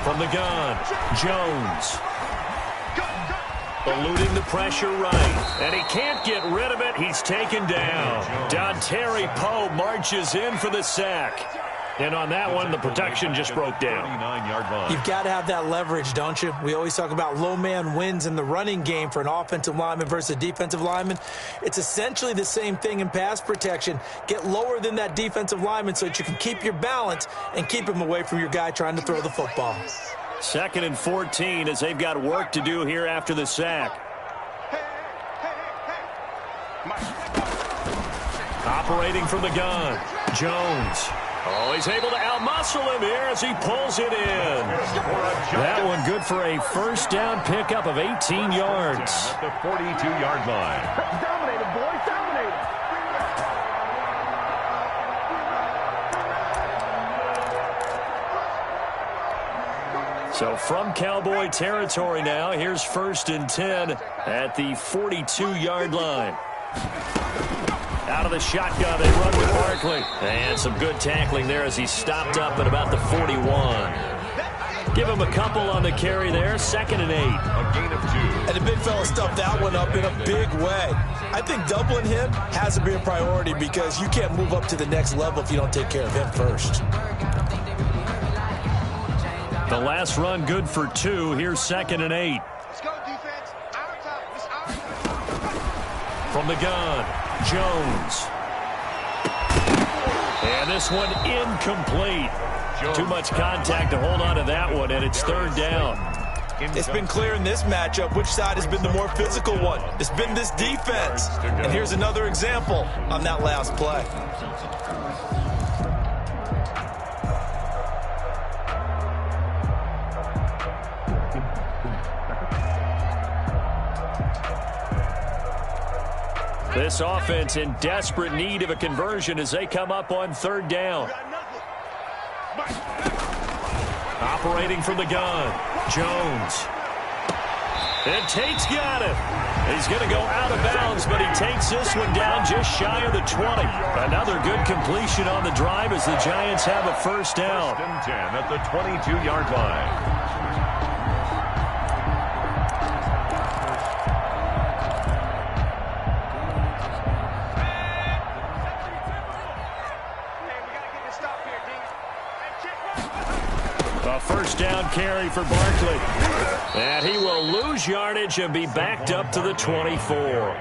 From the gun, Jones. Eluding the pressure right. And he can't get rid of it. He's taken down. Dontari Poe marches in for the sack. And on that one, the protection just broke down. You've got to have that leverage, don't you? We always talk about low man wins in the running game for an offensive lineman versus a defensive lineman. It's essentially the same thing in pass protection. Get lower than that defensive lineman so that you can keep your balance and keep him away from your guy trying to throw the football. 2nd and 14 as they've got work to do here after the sack. Operating from the gun, Jones. Oh, he's able to outmuscle him here as he pulls it in. That one good for a 1st down pickup of 18 yards. At the 42-yard line. Dominated, boys, dominated. So from Cowboy territory now, here's 1st and 10 at the 42-yard line. Out of the shotgun, they run with Barkley. And some good tackling there as he stopped up at about the 41. Give him a couple on the carry there. 2nd and 8. A gain of 2. And the big fella stuffed that one up in a big way. I think doubling him has to be a priority because you can't move up to the next level if you don't take care of him first. The last run good for 2. Here's 2nd and 8. Let's go, defense. Our time. It's our time. From the gun, Jones. And this one incomplete. Too much contact to hold on to that one, and it's 3rd down. It's been clear in this matchup which side has been the more physical one. It's been this defense. And here's another example on that last play. This offense in desperate need of a conversion as they come up on 3rd down. Operating from the gun, Jones. And Tate's got it. He's going to go out of bounds, but he takes this one down just shy of the 20. Another good completion on the drive as the Giants have a 1st down. 1st and 10 at the 22-yard line. A 1st down carry for Barkley. And he will lose yardage and be backed up to the 24.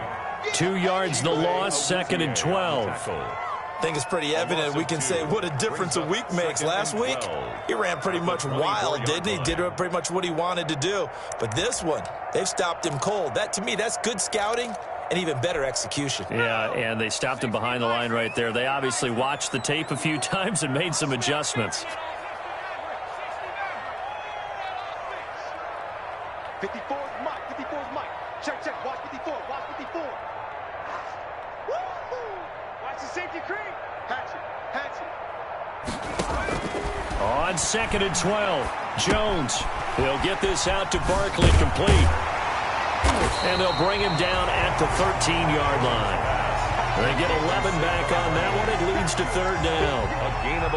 2 yards the loss, 2nd and 12. I think it's pretty evident we can say what a difference a week makes. Last week, he ran pretty much wild, didn't he? Did pretty much what he wanted to do. But this one, they've stopped him cold. That, to me, that's good scouting and even better execution. Yeah, and they stopped him behind the line right there. They obviously watched the tape a few times and made some adjustments. 54 is Mike. 54 is Mike. Check, check. Watch 54. Watch 54. Woo! Watch the safety creep. Hatchet. Hatchet. On 2nd and 12, Jones. He'll get this out to Barkley, complete. And they'll bring him down at the 13-yard line. They get 11 back on that one. It leads leads to third down.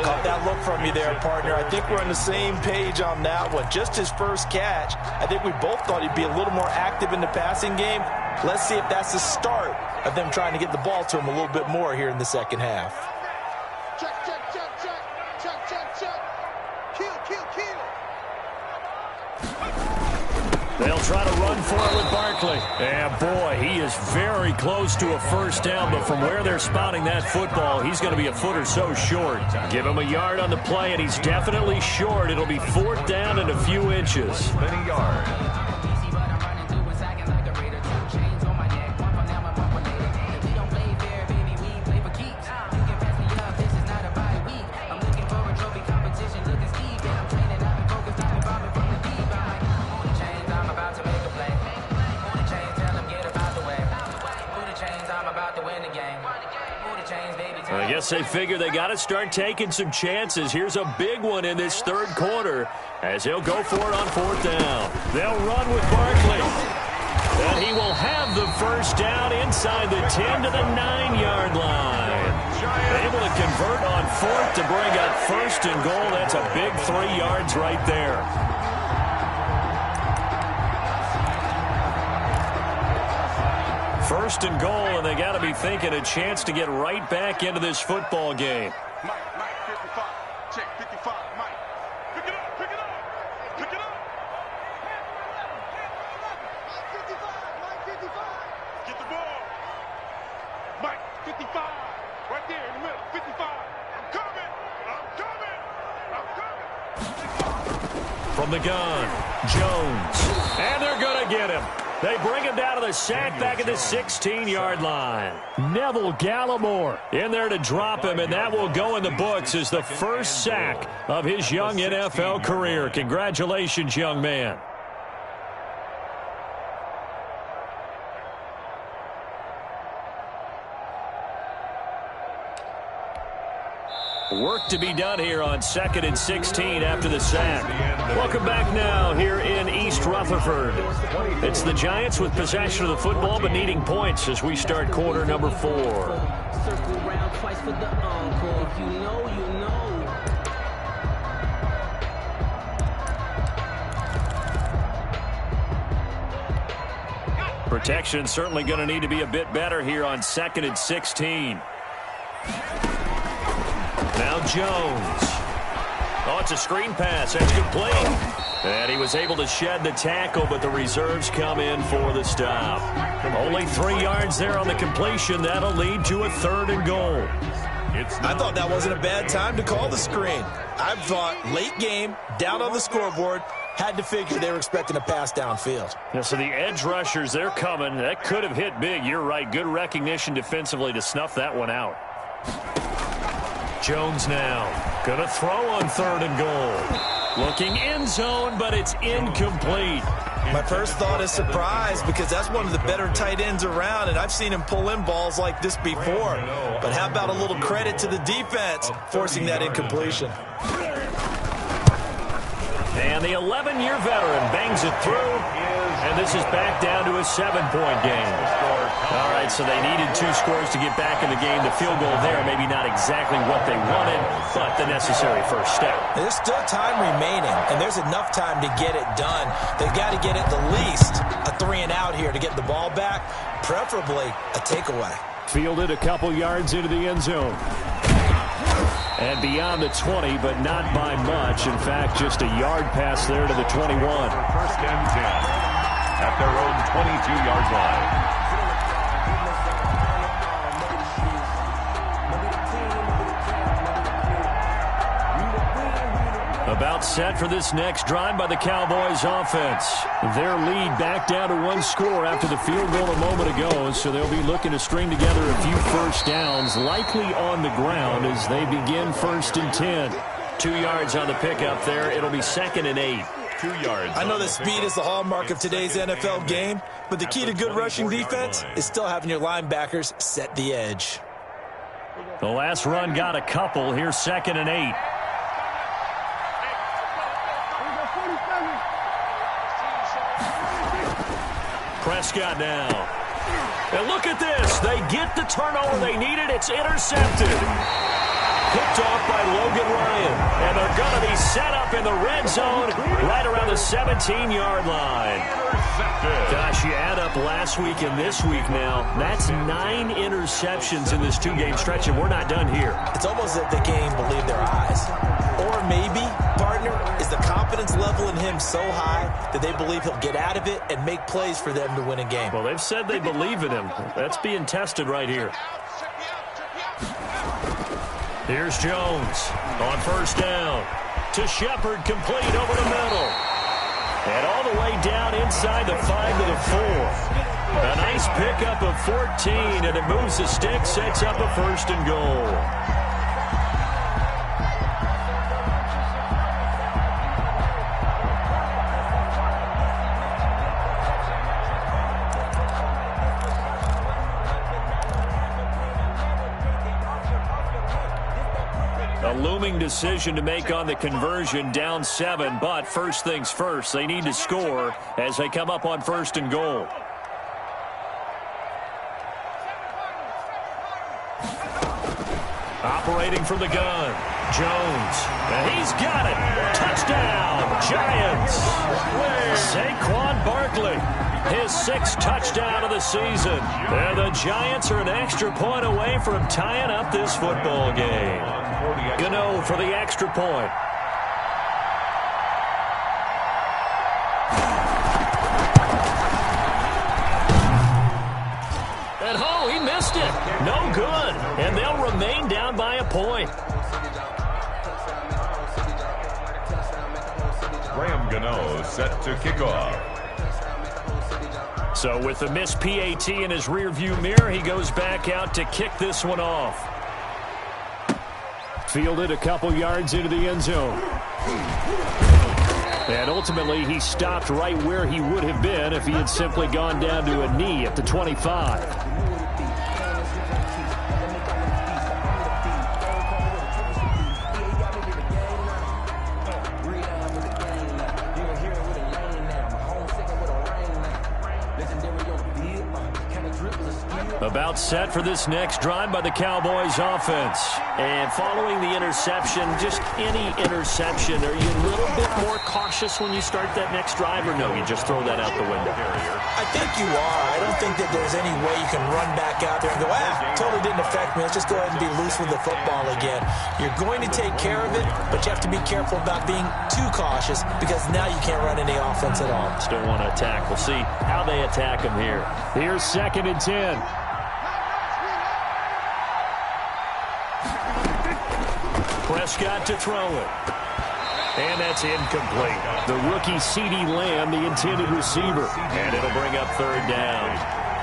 Caught that look from you there, partner. I think we're on the same page on that one. Just his first catch. I think we both thought he'd be a little more active in the passing game. Let's see if that's the start of them trying to get the ball to him a little bit more here in the second half. Check, check, check, check. Check, check, check. Kill, kill, kill. They'll try to run for it with Barkley. And boy, he is very close to a first down, but from where they're spotting that football, he's going to be a foot or so short. Give him a yard on the play, and he's definitely short. It'll be fourth down and a few inches. Many yards. I guess they figure they got to start taking some chances. Here's a big one in this third quarter as he'll go for it on fourth down. They'll run with Barkley. And he will have the first down inside the 10 to the 9-yard line. Able to convert on fourth to bring up first and goal. That's a big 3 yards right there. First and goal, and they got to be thinking a chance to get right back into this football game. Mike, 55. Check, 55. Mike. Pick it up, pick it up. Pick it up. Mike 55. Mike 55. Get the ball. Mike 55. Right there in the middle. 55. I'm coming. I'm coming. I'm coming. From the gun, Jones. And they're going to get him. They bring him down to the sack back at the 16-yard line. Neville Gallimore in there to drop him, and that will go in the books as the first sack of his young NFL career. Congratulations, young man. Work to be done here on 2nd and 16 after the sack. Welcome back now here in East Rutherford. It's the Giants with possession of the football but needing points as we start quarter number 4. Circle round twice for the encore. If you know, you know. Protection certainly going to need to be a bit better here on 2nd and 16. Now Jones. Oh, it's a screen pass. That's complete. And he was able to shed the tackle, but the reserves come in for the stop. Only 3 yards there on the completion. That'll lead to a 3rd and goal. I thought that wasn't a bad time to call the screen. I thought late game, down on the scoreboard, had to figure they were expecting a pass downfield. Yeah, so the edge rushers, they're coming. That could have hit big. You're right. Good recognition defensively to snuff that one out. Jones now going to throw on 3rd and goal. Looking end zone, but it's incomplete. My first thought is surprise because that's one of the better tight ends around, and I've seen him pull in balls like this before. But how about a little credit to the defense forcing that incompletion? And the 11-year veteran bangs it through, and this is back down to a 7-point game. All right, so they needed 2 scores to get back in the game. The field goal there, maybe not exactly what they wanted, but the necessary first step. There's still time remaining, and there's enough time to get it done. They've got to get at the least a 3-and-out here to get the ball back, preferably a takeaway. Fielded a couple yards into the end zone. And beyond the 20, but not by much. In fact, just a yard pass there to the 21. First and 10 at their own 22-yard line. About set for this next drive by the Cowboys offense. Their lead back down to 1 score after the field goal a moment ago, so they'll be looking to string together a few first downs, likely on the ground as they begin 1st and 10. 2 yards on the pickup there. It'll be 2nd and 8. 2 yards. I know that speed is the hallmark of today's NFL game, but the key to good rushing defense is still having your linebackers set the edge. The last run got a couple. Here's 2nd and 8. Prescott now. And look at this. They get the turnover they needed. It's intercepted. Picked off by Logan Ryan. And they're going to be set up in the red zone right around the 17-yard line. Gosh, you add up last week and this week now. That's 9 interceptions in this 2-game stretch, and we're not done here. It's almost like they can't even believe their eyes. Or maybe, partner, is the confidence level in him so high that they believe he'll get out of it and make plays for them to win a game. Well, they've said they believe in him. That's being tested right here. Here's Jones on first down. To Shepard, complete over the middle. And all the way down inside the 5 to the 4. A nice pickup of 14, and it moves the stick, sets up a 1st and goal. A looming decision to make on the conversion, down 7, but first things first, they need to score as they come up on 1st and goal. Operating from the gun, Jones, and he's got it. Touchdown, Giants. Saquon Barkley, his 6th touchdown of the season. And the Giants are an extra point away from tying up this football game. Gano for the extra point. And oh, he missed it. No good. And they'll remain down by a point. Graham Gano set to kick off. So with the missed PAT in his rearview mirror, he goes back out to kick this one off. Fielded a couple yards into the end zone. And ultimately, he stopped right where he would have been if he had simply gone down to a knee at the 25. About set for this next drive by the Cowboys offense. And following the interception, just any interception, are you a little bit more cautious when you start that next drive, or no, you just throw that out the window? I think you are. I don't think that there's any way you can run back out there and go, totally didn't affect me. Let's just go ahead and be loose with the football again. You're going to take care of it, but you have to be careful about being too cautious because now you can't run any offense at all. Still want to attack. We'll see how they attack him here. Here's 2nd and 10. Prescott to throw it. And that's incomplete. The rookie CeeDee Lamb, the intended receiver. And it'll bring up 3rd down.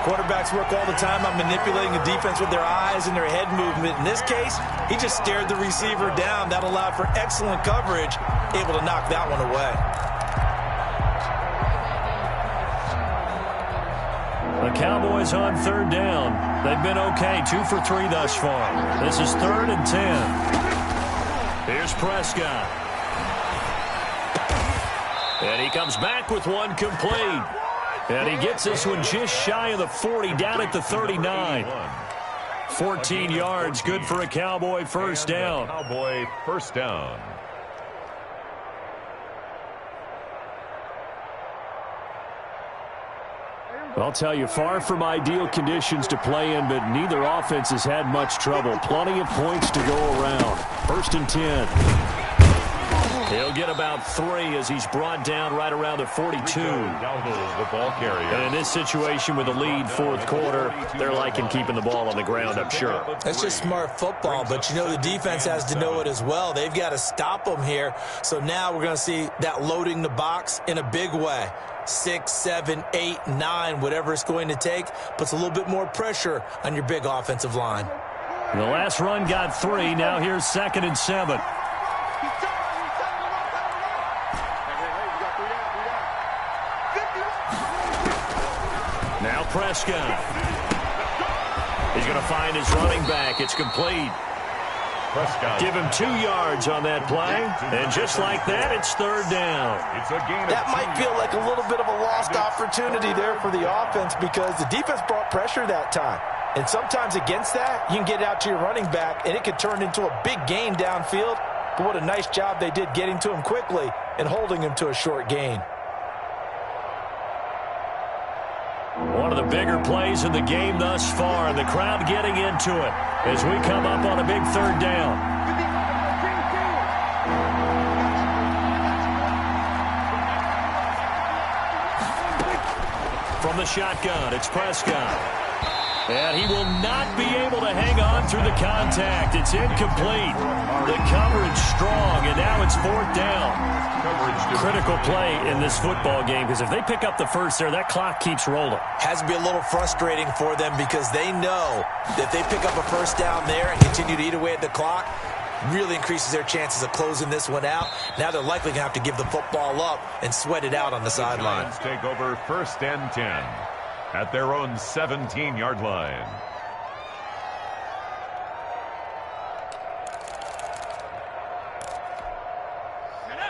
Quarterbacks work all the time on manipulating the defense with their eyes and their head movement. In this case, he just stared the receiver down. That allowed for excellent coverage, able to knock that one away. The Cowboys on 3rd down. They've been okay, 2 for 3 thus far. This is 3rd and 10. Here's Prescott. And he comes back with one complete. And he gets this one just shy of the 40, down at the 39. 14 yards, good for a Cowboy 1st down. Cowboy 1st down. I'll tell you, far from ideal conditions to play in, but neither offense has had much trouble. Plenty of points to go around. 1st and 10. He'll get about 3 as he's brought down right around the 42. The ball carrier. And in this situation with a lead 4th quarter, they're liking keeping the ball on the ground, I'm sure. That's just smart football, but you know the defense has to know it as well. They've got to stop them here. So now we're going to see that loading the box in a big way. 6, 7, 8, 9, whatever it's going to take, puts a little bit more pressure on your big offensive line. The last run got 3. Now here's 2nd and 7. Now Prescott. He's going to find his running back. It's complete. Prescott. Give him 2 yards on that play, and just like that, it's 3rd down. It's a gain. That might feel like a little bit of a lost opportunity there for the offense because the defense brought pressure that time. And sometimes against that, you can get out to your running back, and it could turn into a big gain downfield. But what a nice job they did getting to him quickly and holding him to a short gain. One of the bigger plays in the game thus far, and the crowd getting into it as we come up on a big third down. From the shotgun, it's Prescott. And he will not be able to hang on through the contact. It's incomplete. The coverage strong, and now it's fourth down. Critical play in this football game, because if they pick up the first there, that clock keeps rolling. Has to be a little frustrating for them because they know that if they pick up a first down there and continue to eat away at the clock, really increases their chances of closing this one out. Now they're likely going to have to give the football up and sweat it out on the sideline. Take over first and 10 at their own 17-yard line.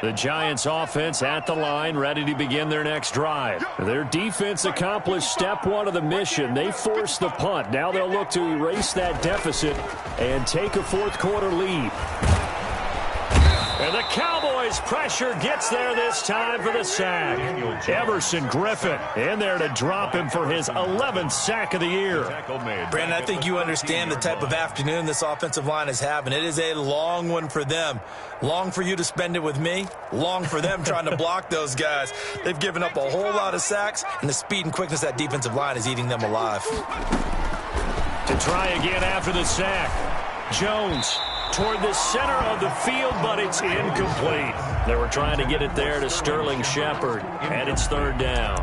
The Giants offense at the line, ready to begin their next drive. Their defense accomplished step one of the mission. They forced the punt. Now they'll look to erase that deficit and take a fourth quarter lead. And the Cowboys' pressure gets there this time for the sack. Everson Griffin in there to drop him for his 11th sack of the year. Brandon, I think you understand the type of afternoon this offensive line is having. It is a long one for them. Long for you to spend it with me. Long for them trying to block those guys. They've given up a whole lot of sacks, and the speed and quickness of that defensive line is eating them alive. To try again after the sack. Jones toward the center of the field, but it's incomplete. They were trying to get it there to Sterling Shepard, and it's third down.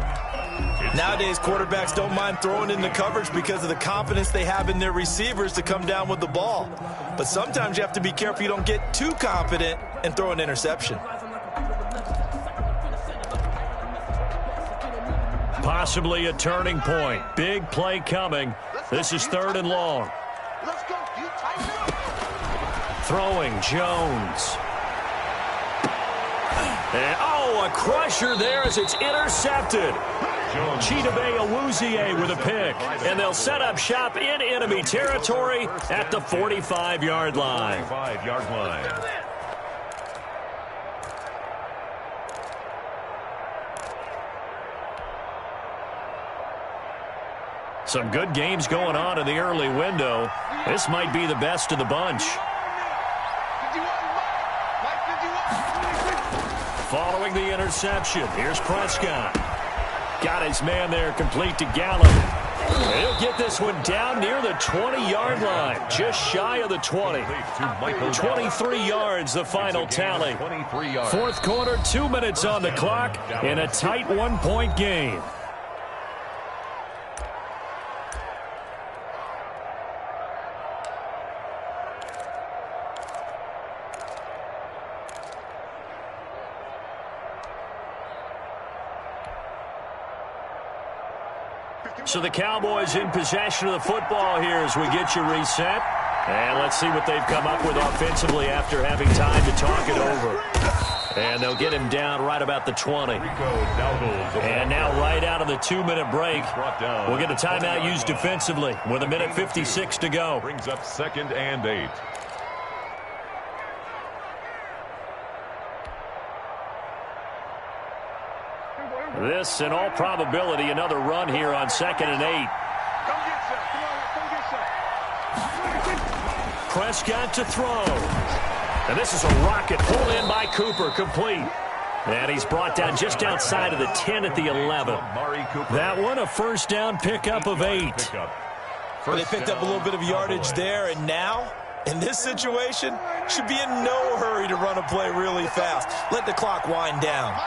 Nowadays, quarterbacks don't mind throwing into coverage because of the confidence they have in their receivers to come down with the ball. But sometimes you have to be careful you don't get too confident and throw an interception. Possibly a turning point. Big play coming. This is third and long. Throwing Jones. And, a crusher there as it's intercepted. Chidobe Awuzie with a pick. And they'll set up shop in enemy territory at the 45-yard line. Some good games going on in the early window. This might be the best of the bunch. Following the interception, here's Prescott. Got his man there complete to Gallup. He'll get this one down near the 20-yard line, just shy of the 20. 23 yards, the final tally. Fourth quarter, 2 minutes on the clock in a tight one-point game. So the Cowboys in possession of the football here as we get you reset. And let's see what they've come up with offensively after having time to talk it over. And they'll get him down right about the 20. And now right out of the 2-minute break, we'll get a timeout used defensively with 1:56 to go. Brings up 2nd and 8. This, in all probability, another run here on 2nd and 8. Prescott to throw. And this is a rocket pulled in by Cooper, complete. And he's brought down just outside of the 10 at the 11. That one, a first down pickup of 8. Well, they picked up a little bit of yardage there, and now, in this situation, should be in no hurry to run a play really fast. Let the clock wind down.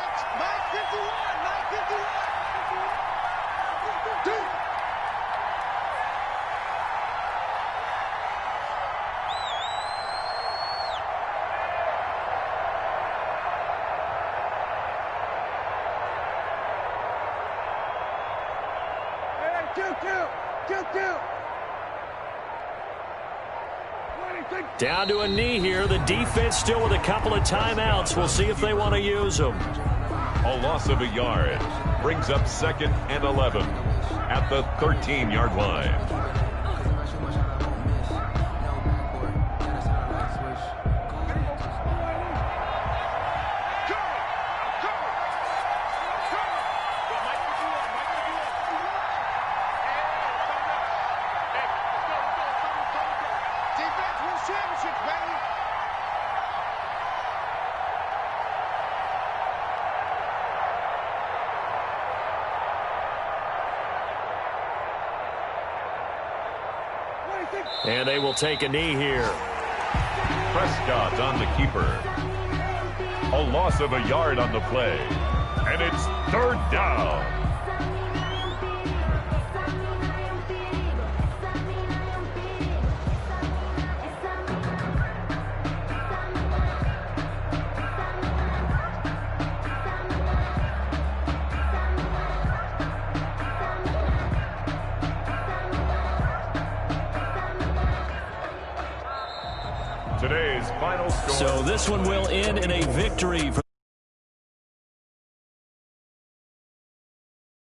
Down to a knee here. The defense still with a couple of timeouts. We'll see if they want to use them. A loss of a yard brings up 2nd and 11 at the 13-yard line. And they will take a knee here. Prescott on the keeper. A loss of a yard on the play. And it's third down. Today's final score. So this one will end in a victory for